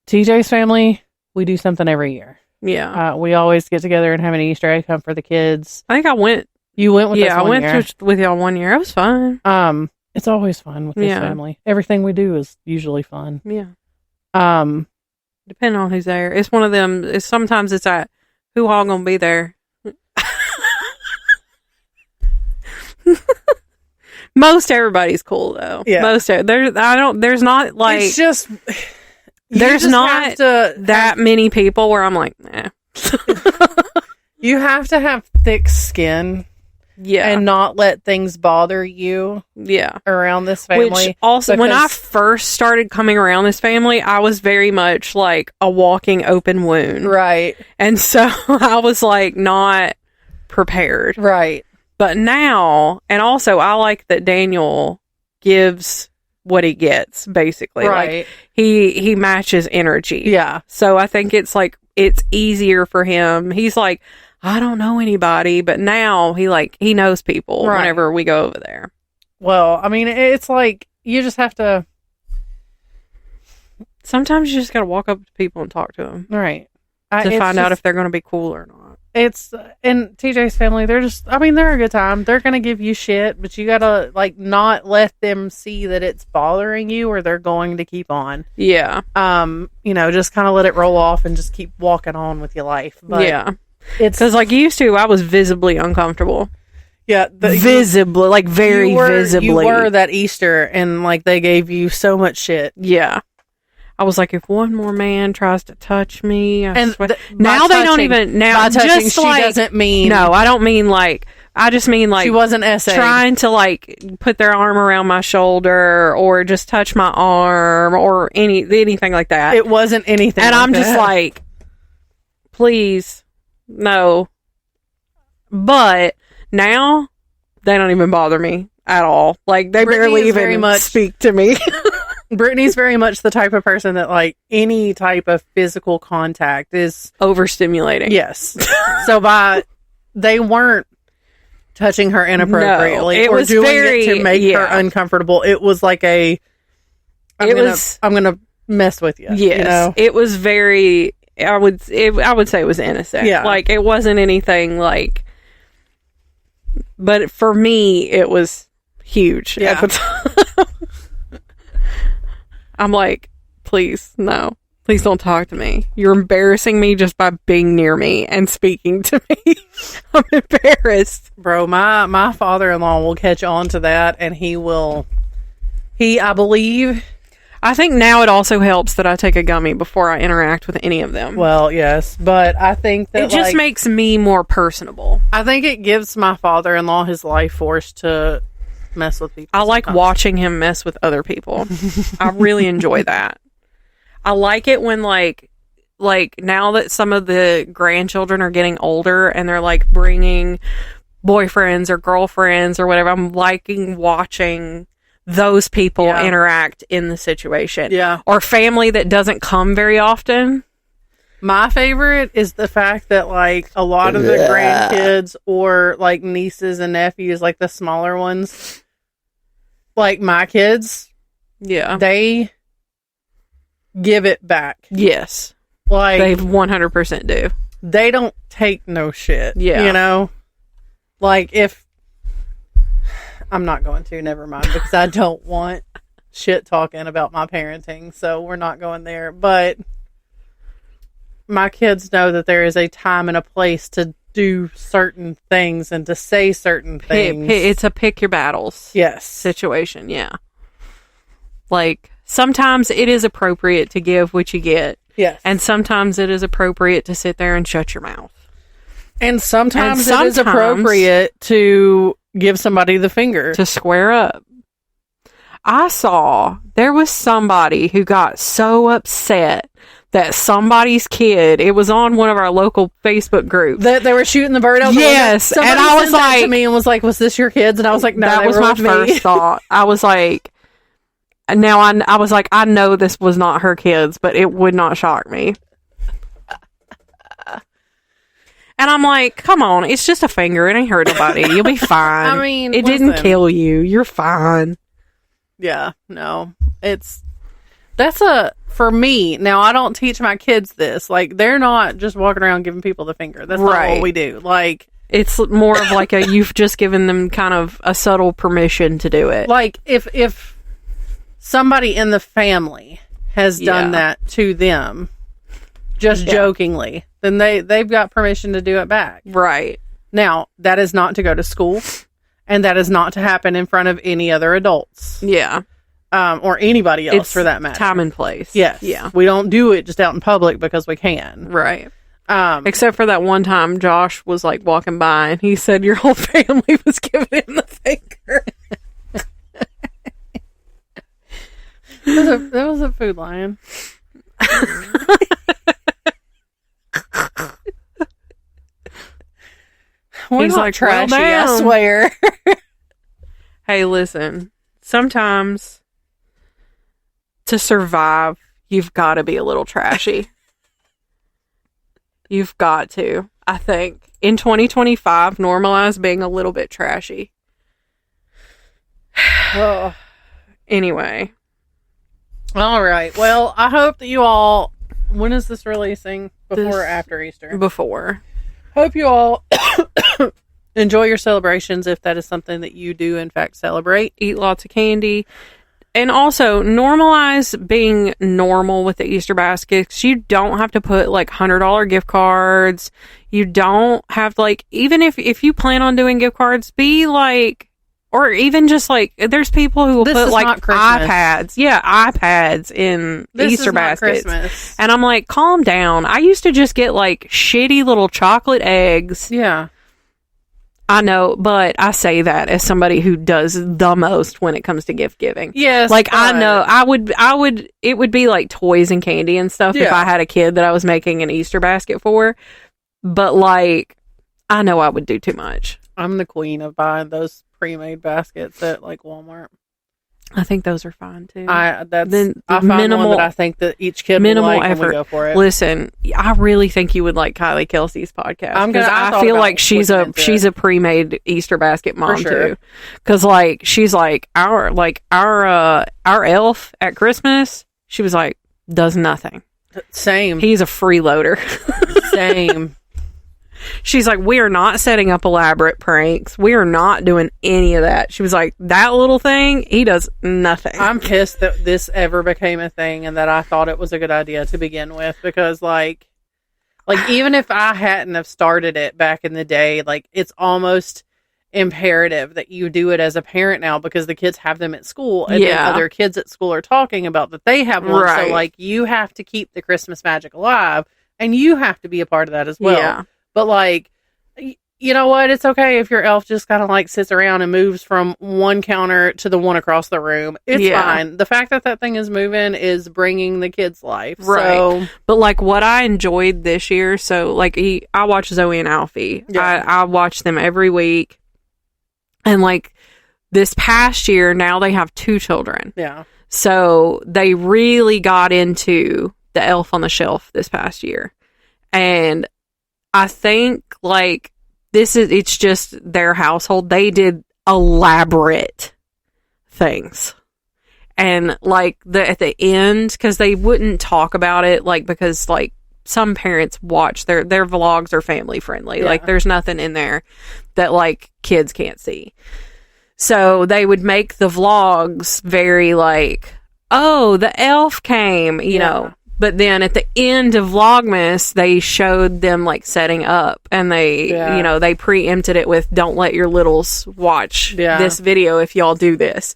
TJ's family, we do something every year. Yeah. We always get together and have an Easter egg hunt for the kids. I think I went. You went with us I went with y'all one year. It was fun. It's always fun with this family. Everything we do is usually fun. Yeah. Depending on who's there. It's one of them. Sometimes it's at who all gonna be there. Most everybody's cool though. Yeah. There's not like it's just there's not that many people where I'm like, eh. You have to have thick skin. Yeah. And not let things bother you. Yeah. Around this family. Which also, when I first started coming around this family, I was very much like a walking open wound. Right. And so I was like not prepared. Right. But now, and also I like that Daniel gives what he gets, basically. Right. Like he matches energy. Yeah. So I think it's like, it's easier for him. He's like, I don't know anybody, but now he knows people whenever we go over there. Well, I mean, it's like, you just have to. Sometimes you just got to walk up to people and talk to them. Right. To find out if they're going to be cool or not. It's, in TJ's family, they're a good time. They're going to give you shit, but you got to, like, not let them see that it's bothering you or they're going to keep on. Yeah. Just kind of let it roll off and just keep walking on with your life. But yeah. It's because, like, used to, I was visibly uncomfortable. Yeah. Visibly, like, very visibly. You were that Easter, and, like, they gave you so much shit. Yeah. I was like, if one more man tries to touch me, now they don't even, now touching, just like, she doesn't mean. No, I don't mean like, I just mean like. She wasn't essaying. Trying to like put their arm around my shoulder or just touch my arm or anything like that. It wasn't anything. And I'm just like, please. No. But now they don't even bother me at all. Like they barely even speak to me. Brittany's very much the type of person that like any type of physical contact is overstimulating. Yes. So they weren't touching her inappropriately it or was doing it to make her uncomfortable. It was like I'm gonna mess with you. Yes. It was very I would say it was innocent. Yeah. Like, it wasn't anything, like... But for me, it was huge at the time. I'm like, please, no. Please don't talk to me. You're embarrassing me just by being near me and speaking to me. I'm embarrassed. Bro, my father-in-law will catch on to that, and I believe... I think now it also helps that I take a gummy before I interact with any of them. Well, yes, but I think that it just makes me more personable. I think it gives my father-in-law his life force to mess with people. I like sometimes. watching him mess with other people. I really enjoy that. I like it when like now that some of the grandchildren are getting older and they're like bringing boyfriends or girlfriends or whatever, I'm liking watching those people interact in the situation. Yeah. Or family that doesn't come very often. My favorite is the fact that, like, a lot of the grandkids or, like, nieces and nephews, like, the smaller ones, like, my kids, they give it back. Yes. Like, they 100% do. They don't take no shit. Yeah. You know? Like, if... I'm not going to, never mind, because I don't want shit talking about my parenting, so we're not going there. But... my kids know that there is a time and a place to do certain things and to say certain things. It's a pick your battles situation, yeah. Like, sometimes it is appropriate to give what you get. Yes. And sometimes it is appropriate to sit there and shut your mouth. And sometimes it is appropriate to give somebody the finger. To square up. I saw there was somebody who got so upset that somebody's kid, it was on one of our local Facebook groups. That they were shooting the bird out the Yes. window. And I was like... to me and was like, was this your kids? And I was like, no, that was my first thought. I was like... Now, I was like, I know this was not her kids, but it would not shock me. And I'm like, come on, it's just a finger. It ain't hurt nobody. You'll be fine. I mean, it didn't kill you. You're fine. Yeah, no. For me, now I don't teach my kids this. Like, they're not just walking around giving people the finger. That's not what we do. Like, it's more of like you've just given them kind of a subtle permission to do it. Like, if somebody in the family has done that to them, just jokingly, then they've got permission to do it back. Right. Now, that is not to go to school, and that is not to happen in front of any other adults. Yeah. Or anybody else, for that matter. Time and place. Yes. Yeah. We don't do it just out in public because we can. Right. Except for that one time Josh was like walking by and he said your whole family was giving him the finger. That was a Food Lion. He's like trashy, I swear. Hey, listen. Sometimes to survive, you've got to be a little trashy. You've got to. I think in 2025, normalize being a little bit trashy. Oh. Anyway. All right. Well, I hope that you all... When is this releasing? Before or after Easter? Before. Hope you all enjoy your celebrations if that is something that you do, in fact, celebrate. Eat lots of candy. And also, normalize being normal with the Easter baskets. You don't have to put, like, $100 gift cards. You don't have, like... Even if you plan on doing gift cards, be, like... Or even just, like... There's people who will put, like, iPads. Yeah, iPads in Easter baskets. Christmas. And I'm like, calm down. I used to just get, like, shitty little chocolate eggs. Yeah. I know, but I say that as somebody who does the most when it comes to gift giving. Yes. Like, I know, it would be like toys and candy and stuff if I had a kid that I was making an Easter basket for. But, like, I know I would do too much. I'm the queen of buying those pre-made baskets at, like, Walmart. I think those are fine too. I find minimal, one that I think that each kid will like effort. When we go for it. Listen, I really think you would like Kylie Kelsey's podcast because I feel like she's a pre-made Easter basket mom too. Because like she's like our elf at Christmas. She was like does nothing. Same. He's a freeloader. Same. She's like, we are not setting up elaborate pranks. We are not doing any of that. She was like, that little thing, he does nothing. I'm pissed that this ever became a thing and that I thought it was a good idea to begin with because, like even if I hadn't have started it back in the day, like, it's almost imperative that you do it as a parent now because the kids have them at school and then other kids at school are talking about that they have one. Right. So, like, you have to keep the Christmas magic alive and you have to be a part of that as well. Yeah. But, like, you know what? It's okay if your elf just kind of like sits around and moves from one counter to the one across the room. It's fine. The fact that thing is moving is bringing the kids life. Right. So. But like what I enjoyed this year, so like I watch Zoe and Alfie. Yeah. I watch them every week. And like this past year, now they have 2 children. Yeah. So they really got into the Elf on the Shelf this past year. And I think like it's just their household. They did elaborate things. And like at the end, because they wouldn't talk about it, like because like some parents watch their vlogs are family friendly. Yeah. Like there's nothing in there that like kids can't see. So they would make the vlogs very like, oh, the elf came, you know. But then at the end of Vlogmas, they showed them like setting up, and they, you know, they preempted it with "Don't let your littles watch this video if y'all do this."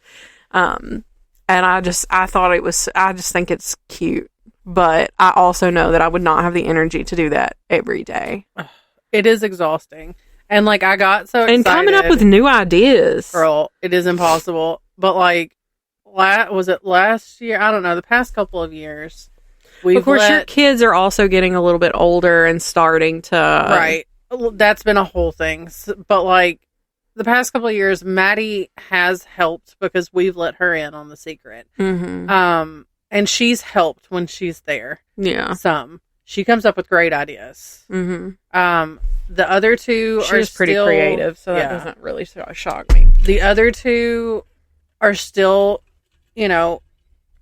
And I just think it's cute, but I also know that I would not have the energy to do that every day. It is exhausting. And, like, I got so excited. And coming up with new ideas. Girl, it is impossible. But, like, was it last year? I don't know. The past couple of years. Of course, your kids are also getting a little bit older and starting to... Right. That's been a whole thing. But, like, the past couple of years, Maddie has helped because we've let her in on the secret. Mm-hmm. And she's helped when she's there. Yeah. She comes up with great ideas. Mm-hmm. The other two She's pretty creative, so that doesn't really shock me. The other two are still, you know,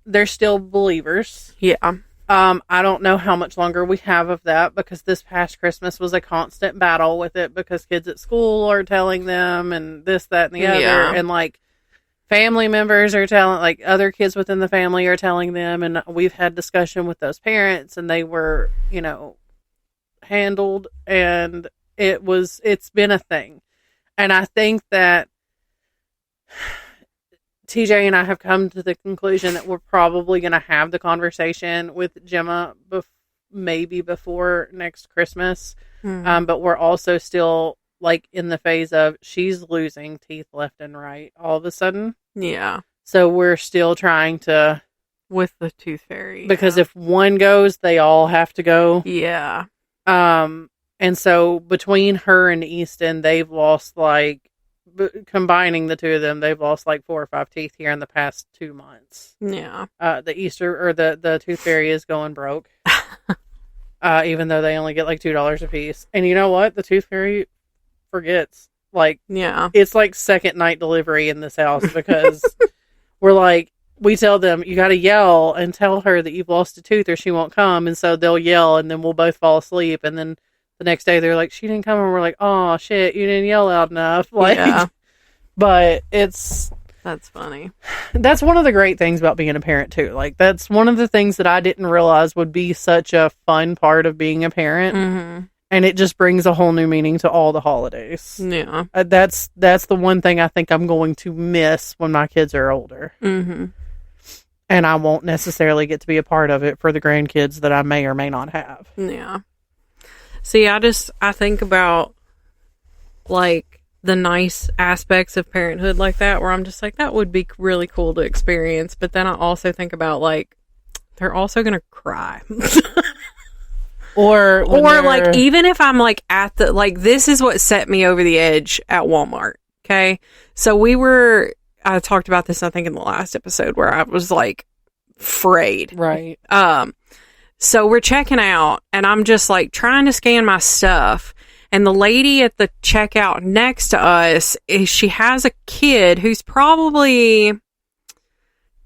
they're still believers. Yeah. I don't know how much longer we have of that because this past Christmas was a constant battle with it because kids at school are telling them and this, that, and the other. And, like, family members are telling, like, other kids within the family are telling them. And we've had discussion with those parents and they were, you know, handled, and it's been a thing. And I think that TJ and I have come to the conclusion that we're probably going to have the conversation with Gemma maybe before next Christmas. But we're also still like in the phase of she's losing teeth left and right all of a sudden. Yeah. So we're still trying to with the tooth fairy, because if one goes, they all have to go. Yeah. And so between her and Easton, they've lost like, combining the two of them, they've lost like 4 or 5 teeth here in the past 2 months. Yeah. The tooth fairy is going broke. Even though they only get like $2 a piece. And you know what? The tooth fairy forgets. Like, yeah, it's like second night delivery in this house because we're like, we tell them, you got to yell and tell her that you've lost a tooth or she won't come. And so they'll yell and then we'll both fall asleep. And then the next day they're like, she didn't come. And we're like, oh shit, you didn't yell loud enough. Like, yeah. But that's funny. That's one of the great things about being a parent too. Like, that's one of the things that I didn't realize would be such a fun part of being a parent. Mm-hmm. And it just brings a whole new meaning to all the holidays. Yeah. That's the one thing I think I'm going to miss when my kids are older. Mm-hmm. And I won't necessarily get to be a part of it for the grandkids that I may or may not have. Yeah. See, I think about, like, the nice aspects of parenthood like that, where I'm just like, that would be really cool to experience. But then I also think about, like, they're also going to cry. Or like, even if I'm like at the, like, this is what set me over the edge at Walmart. Okay. So I talked about this, I think, in the last episode where I was like afraid. Right. So we're checking out and I'm just like trying to scan my stuff. And the lady at the checkout next to us she has a kid who's probably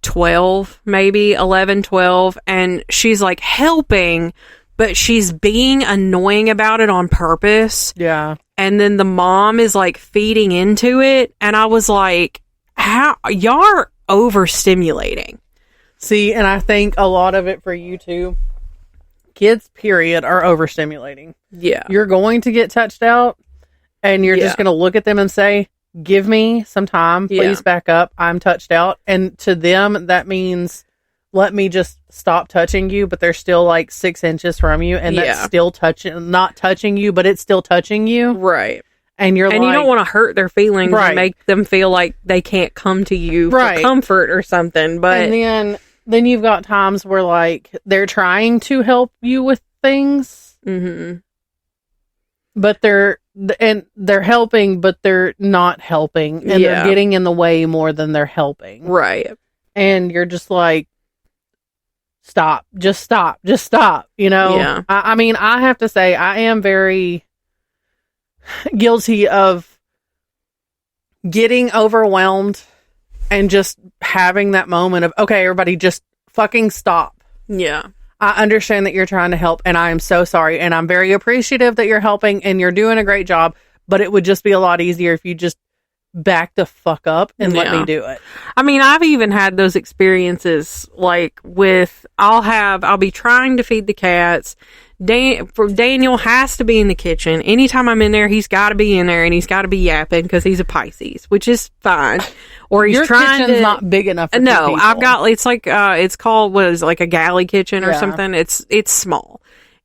12, maybe 11, 12. And she's like helping, but she's being annoying about it on purpose. Yeah. And then the mom is like feeding into it. And I was like, how y'all are overstimulating. See, and I think a lot of it for you too, kids, period, are overstimulating. Yeah. You're going to get touched out and you're just going to look at them and say, give me some time. Please back up. I'm touched out. And to them, that means, let me just stop touching you, but they're still like 6 inches from you, and that's still not touching you, but it's still touching you. Right. And you're and like, you don't want to hurt their feelings right. and make them feel like they can't come to you right. for comfort or something. But and then you've got times where like they're trying to help you with things, but they're helping, but they're not helping, and they're getting in the way more than they're helping. Right. And you're just like, stop, just stop, you know? Yeah. I mean, I have to say, I am very guilty of getting overwhelmed and just having that moment of, okay, everybody just fucking stop. Yeah. I understand that you're trying to help, and I am so sorry, and I'm very appreciative that you're helping, and you're doing a great job, but it would just be a lot easier if you just back the fuck up and let me do it. I mean, I've even had those experiences, like with, I'll be trying to feed the cats. Daniel has to be in the kitchen. Anytime I'm in there, he's got to be in there, and he's got to be yapping because he's a Pisces, which is fine. Or he's Your trying kitchen's to, not big enough for two no, people. I've got, it's like, it's called, like a galley kitchen or something. It's small.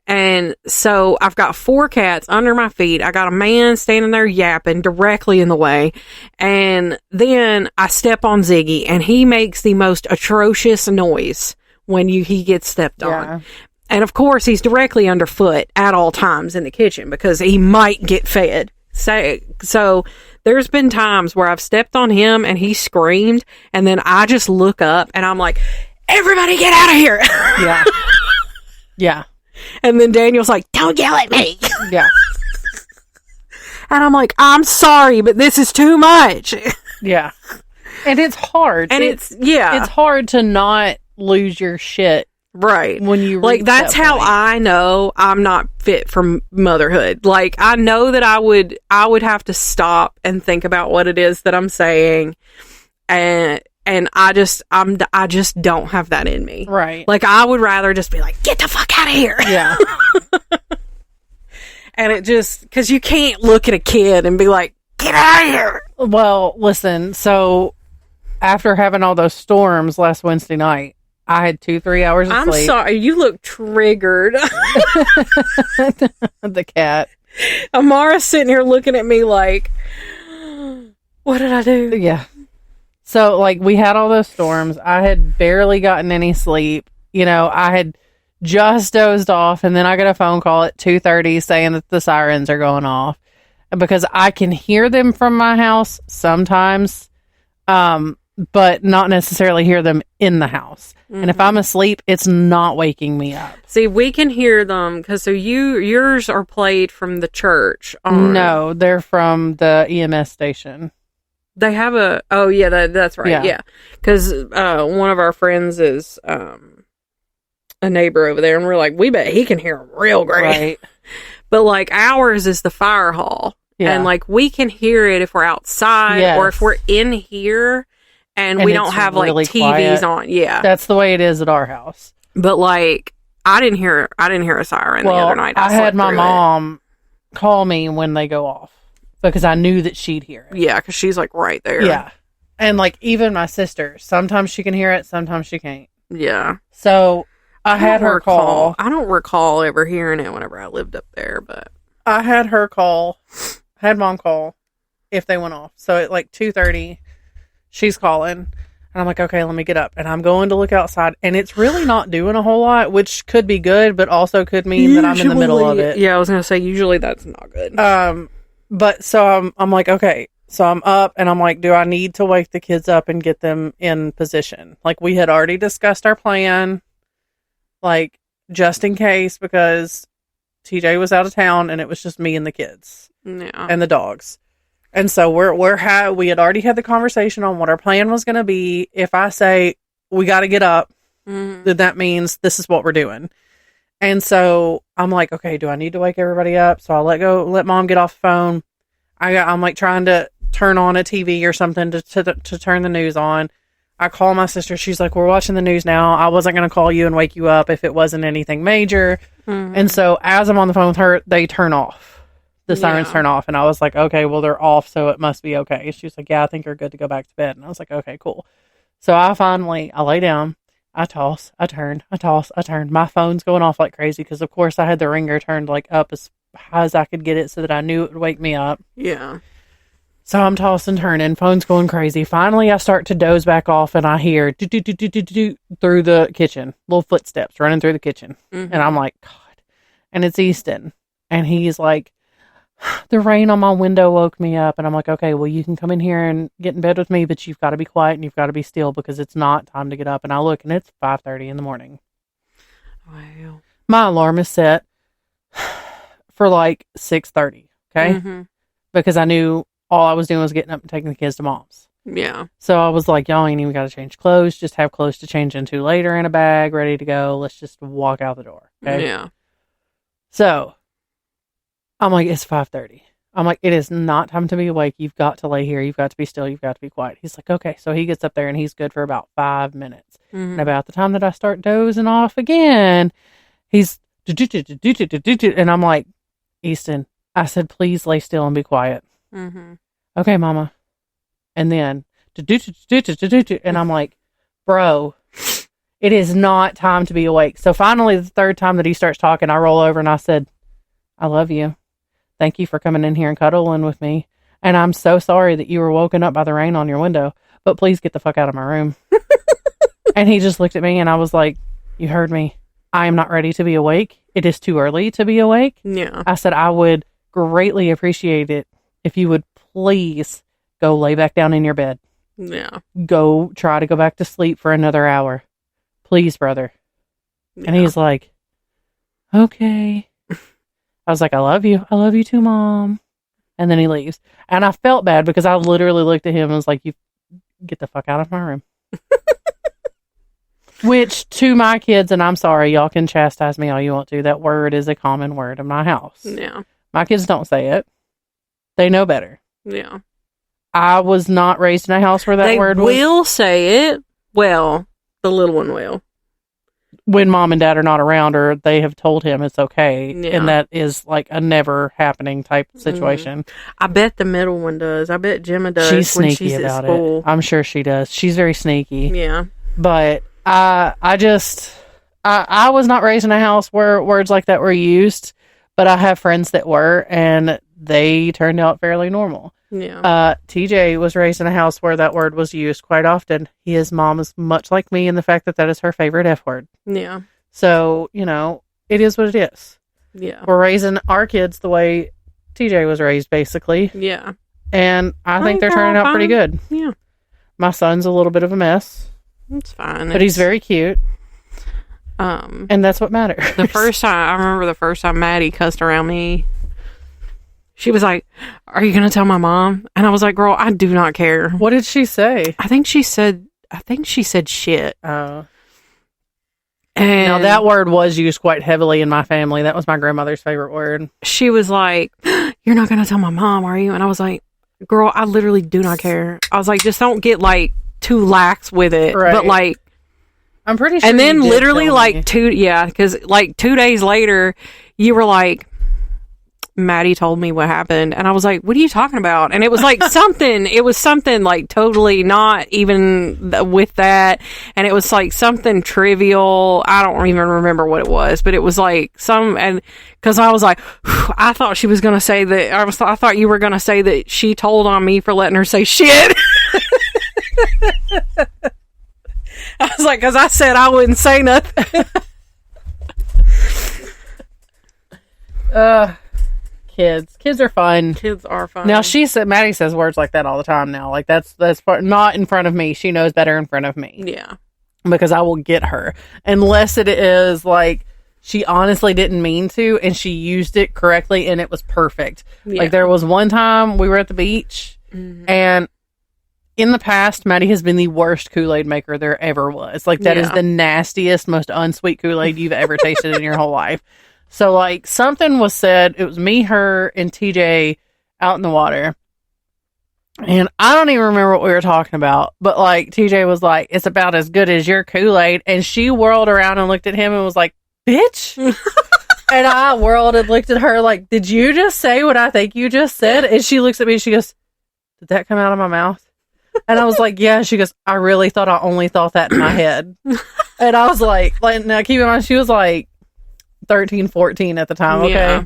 And so I've got 4 cats under my feet. I got a man standing there yapping directly in the way. And then I step on Ziggy, and he makes the most atrocious noise when he gets stepped on. And of course, he's directly underfoot at all times in the kitchen because he might get fed. So there's been times where I've stepped on him and he screamed, and then I just look up and I'm like, everybody get out of here. Yeah. Yeah. And then Daniel's like, don't yell at me. Yeah. And I'm like, I'm sorry, but this is too much. Yeah. And it's hard. And it's hard to not lose your shit. Right. When you like, that's how I know I'm not fit for motherhood. Like, I know that I would have to stop and think about what it is that I'm saying. And I just don't have that in me. Right. Like, I would rather just be like, get the fuck out of here. Yeah. And it just, because you can't look at a kid and be like, get out of here. Well, listen, so after having all those storms last Wednesday night, I had 2-3 hours of sleep. I'm sorry, you look triggered. The cat. Amara's sitting here looking at me like, what did I do? Yeah. So, like, we had all those storms. I had barely gotten any sleep. You know, I had just dozed off, and then I got a phone call at 2:30 saying that the sirens are going off. Because I can hear them from my house sometimes, but not necessarily hear them in the house. Mm-hmm. And if I'm asleep, it's not waking me up. See, we can hear them because yours are played from the church. No, they're from the EMS station. They have that's right. Yeah. Because one of our friends is a neighbor over there, and we're like, we bet he can hear them real great. Right. But like ours is the fire hall. Yeah. And like we can hear it if we're outside or if we're in here and we don't have really like TVs quiet. On. Yeah. That's the way it is at our house. But like I didn't hear a siren the other night. I had my mom call me when they go off because I knew that she'd hear it. Yeah, because she's like right there. Yeah. And like even my sister, sometimes she can hear it, sometimes she can't. Yeah. So I had her call. I don't recall ever hearing it whenever I lived up there, but I had her call. Had mom call if they went off. So at like 2:30, she's calling, and I'm like, okay, let me get up, and I'm going to look outside, and it's really not doing a whole lot, which could be good, but also could mean that I'm in the middle of it. Yeah, I was gonna say usually that's not good. But so I'm like, okay, so I'm up, and I'm like, do I need to wake the kids up and get them in position? Like we had already discussed our plan, like just in case, because TJ was out of town and it was just me and the kids. Yeah. And the dogs. And so we had already had the conversation on what our plan was going to be. If I say we got to get up, then that means this is what we're doing. And so I'm like, okay, do I need to wake everybody up? So I'll let mom get off the phone. I'm like trying to turn on a TV or something to turn the news on. I call my sister. She's like, we're watching the news now. I wasn't going to call you and wake you up if it wasn't anything major. And so as I'm on the phone with her, they turn off. The sirens turn off, and I was like, okay, well, they're off, so it must be okay. She was like, yeah, I think you're good to go back to bed. And I was like, okay, cool. So I lay down, I toss, I turn, I toss, I turn. My phone's going off like crazy because, of course, I had the ringer turned like up as high as I could get it so that I knew it would wake me up. Yeah. So I'm tossing, turning, phone's going crazy. Finally, I start to doze back off, and I hear do through the kitchen, little footsteps running through the kitchen. And I'm like, God. And it's Easton. And he's like, the rain on my window woke me up. And I'm like, okay, well, you can come in here and get in bed with me, but you've got to be quiet and you've got to be still because it's not time to get up. And I look, and it's 5:30 in the morning. Wow. My alarm is set for like 6:30, okay? Because I knew all I was doing was getting up and taking the kids to mom's. Yeah. So I was like, y'all ain't even got to change clothes. Just have clothes to change into later in a bag, ready to go. Let's just walk out the door, okay? Yeah. So I'm like, it's 5:30. I'm like, it is not time to be awake. You've got to lay here. You've got to be still. You've got to be quiet. He's like, okay. So he gets up there and he's good for about 5 minutes. And about the time that I start dozing off again, he's and I'm like, Easton, I said, please lay still and be quiet. Okay, mama. And then and I'm like, bro, it is not time to be awake. So finally, the third time that he starts talking, I roll over and I said, I love you. Thank you for coming in here and cuddling with me. And I'm so sorry that you were woken up by the rain on your window, but please get the fuck out of my room. And he just looked at me and I was like, you heard me. I am not ready to be awake. It is too early to be awake. Yeah. I said, I would greatly appreciate it if you would please go lay back down in your bed. Yeah. Go try to go back to sleep for another hour. Please, brother. Yeah. And he's like, okay. I was like, I love you. I love you too, Mom. And then he leaves. And I felt bad because I literally looked at him and was like, you get the fuck out of my room. Which, to my kids, and I'm sorry, y'all can chastise me all you want to, that word is a common word in my house. Yeah. My kids don't say it. They know better. Yeah. I was not raised in a house where that word was. They will say it. Well, the little one will. When mom and dad are not around, or they have told him it's okay. Yeah. And that is like a never happening type situation. I bet the middle one does. I bet Gemma does. She's sneaky when she's about at school. it. I'm sure she does. She's very sneaky. Yeah. But I was not raised in a house where words like that were used, but I have friends that were, and they turned out fairly normal. Yeah. TJ was raised in a house where that word was used quite often. His mom is much like me in the fact that that is her favorite F word. Yeah. So, you know, it is what it is. Yeah. We're raising our kids the way TJ was raised, basically. Yeah. And I think they're turning out pretty good. Yeah. My son's a little bit of a mess. It's fine. But he's very cute. And that's what matters. I remember the first time Maddie cussed around me. She was like, "Are you going to tell my mom?" And I was like, "Girl, I do not care." What did she say? I think she said shit. Oh. And Now, that word was used quite heavily in my family. That was my grandmother's favorite word. She was like, "You're not going to tell my mom, are you?" And I was like, "Girl, I literally do not care." I was like, just don't get like too lax with it. Right. But like, I'm pretty sure. and then you did literally tell like me. because like 2 days later, you were like, Maddie told me what happened, and I was like, what are you talking about? And it was like something like totally not even with that, and it was like something trivial. I don't even remember what it was, but it was like and because I was like, I thought she was gonna say that. I thought you were gonna say that she told on me for letting her say shit. I was like, because I said I wouldn't say nothing. Kids are fun. Kids are fun. Now Maddie says words like that all the time now. Like that's not in front of me. She knows better in front of me. Yeah. Because I will get her. Unless it is like she honestly didn't mean to and she used it correctly and it was perfect. Yeah. Like there was one time we were at the beach and in the past, Maddie has been the worst Kool-Aid maker there ever was. Like that is the nastiest, most unsweet Kool-Aid you've ever tasted in your whole life. So, like, something was said. It was me, her, and TJ out in the water. And I don't even remember what we were talking about. But, like, TJ was like, it's about as good as your Kool-Aid. And she whirled around and looked at him and was like, bitch. And I whirled and looked at her like, did you just say what I think you just said? And she looks at me and she goes, did that come out of my mouth? And I was like, yeah. She goes, I really thought I only thought that in my head. And I was like, now keep in mind, she was like, 13, 14 at the time, okay? Yeah.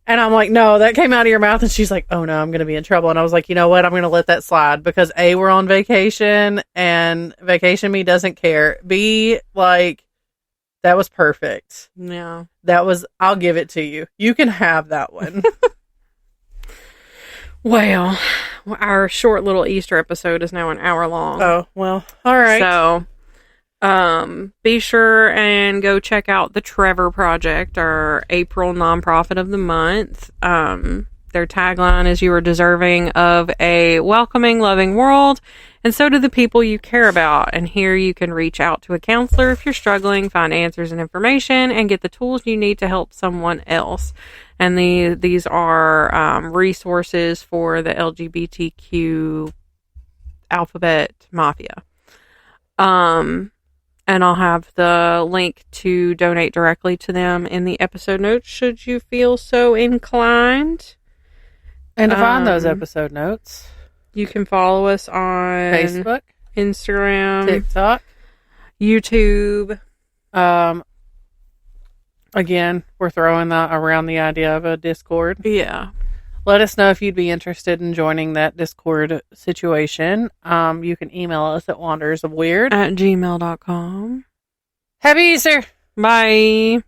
And I'm like, no, that came out of your mouth. And she's like, oh no, I'm going to be in trouble. And I was like, you know what? I'm going to let that slide because A, we're on vacation and vacation me doesn't care. B, like, that was perfect. Yeah. I'll give it to you. You can have that one. Well, our short little Easter episode is now an hour long. Oh, well, all right. So, be sure and go check out the Trevor Project, our April nonprofit of the month. Their tagline is "You are deserving of a welcoming, loving world, and so do the people you care about." And here you can reach out to a counselor if you're struggling, find answers and information, and get the tools you need to help someone else. And these are resources for the LGBTQ alphabet mafia. And I'll have the link to donate directly to them in the episode notes, should you feel so inclined. And to find those episode notes, you can follow us on Facebook, Instagram, TikTok, YouTube. Again, we're throwing around the idea of a Discord. Yeah. Let us know if you'd be interested in joining that Discord situation. You can email us at wandersofweird@gmail.com. Happy Easter! Bye!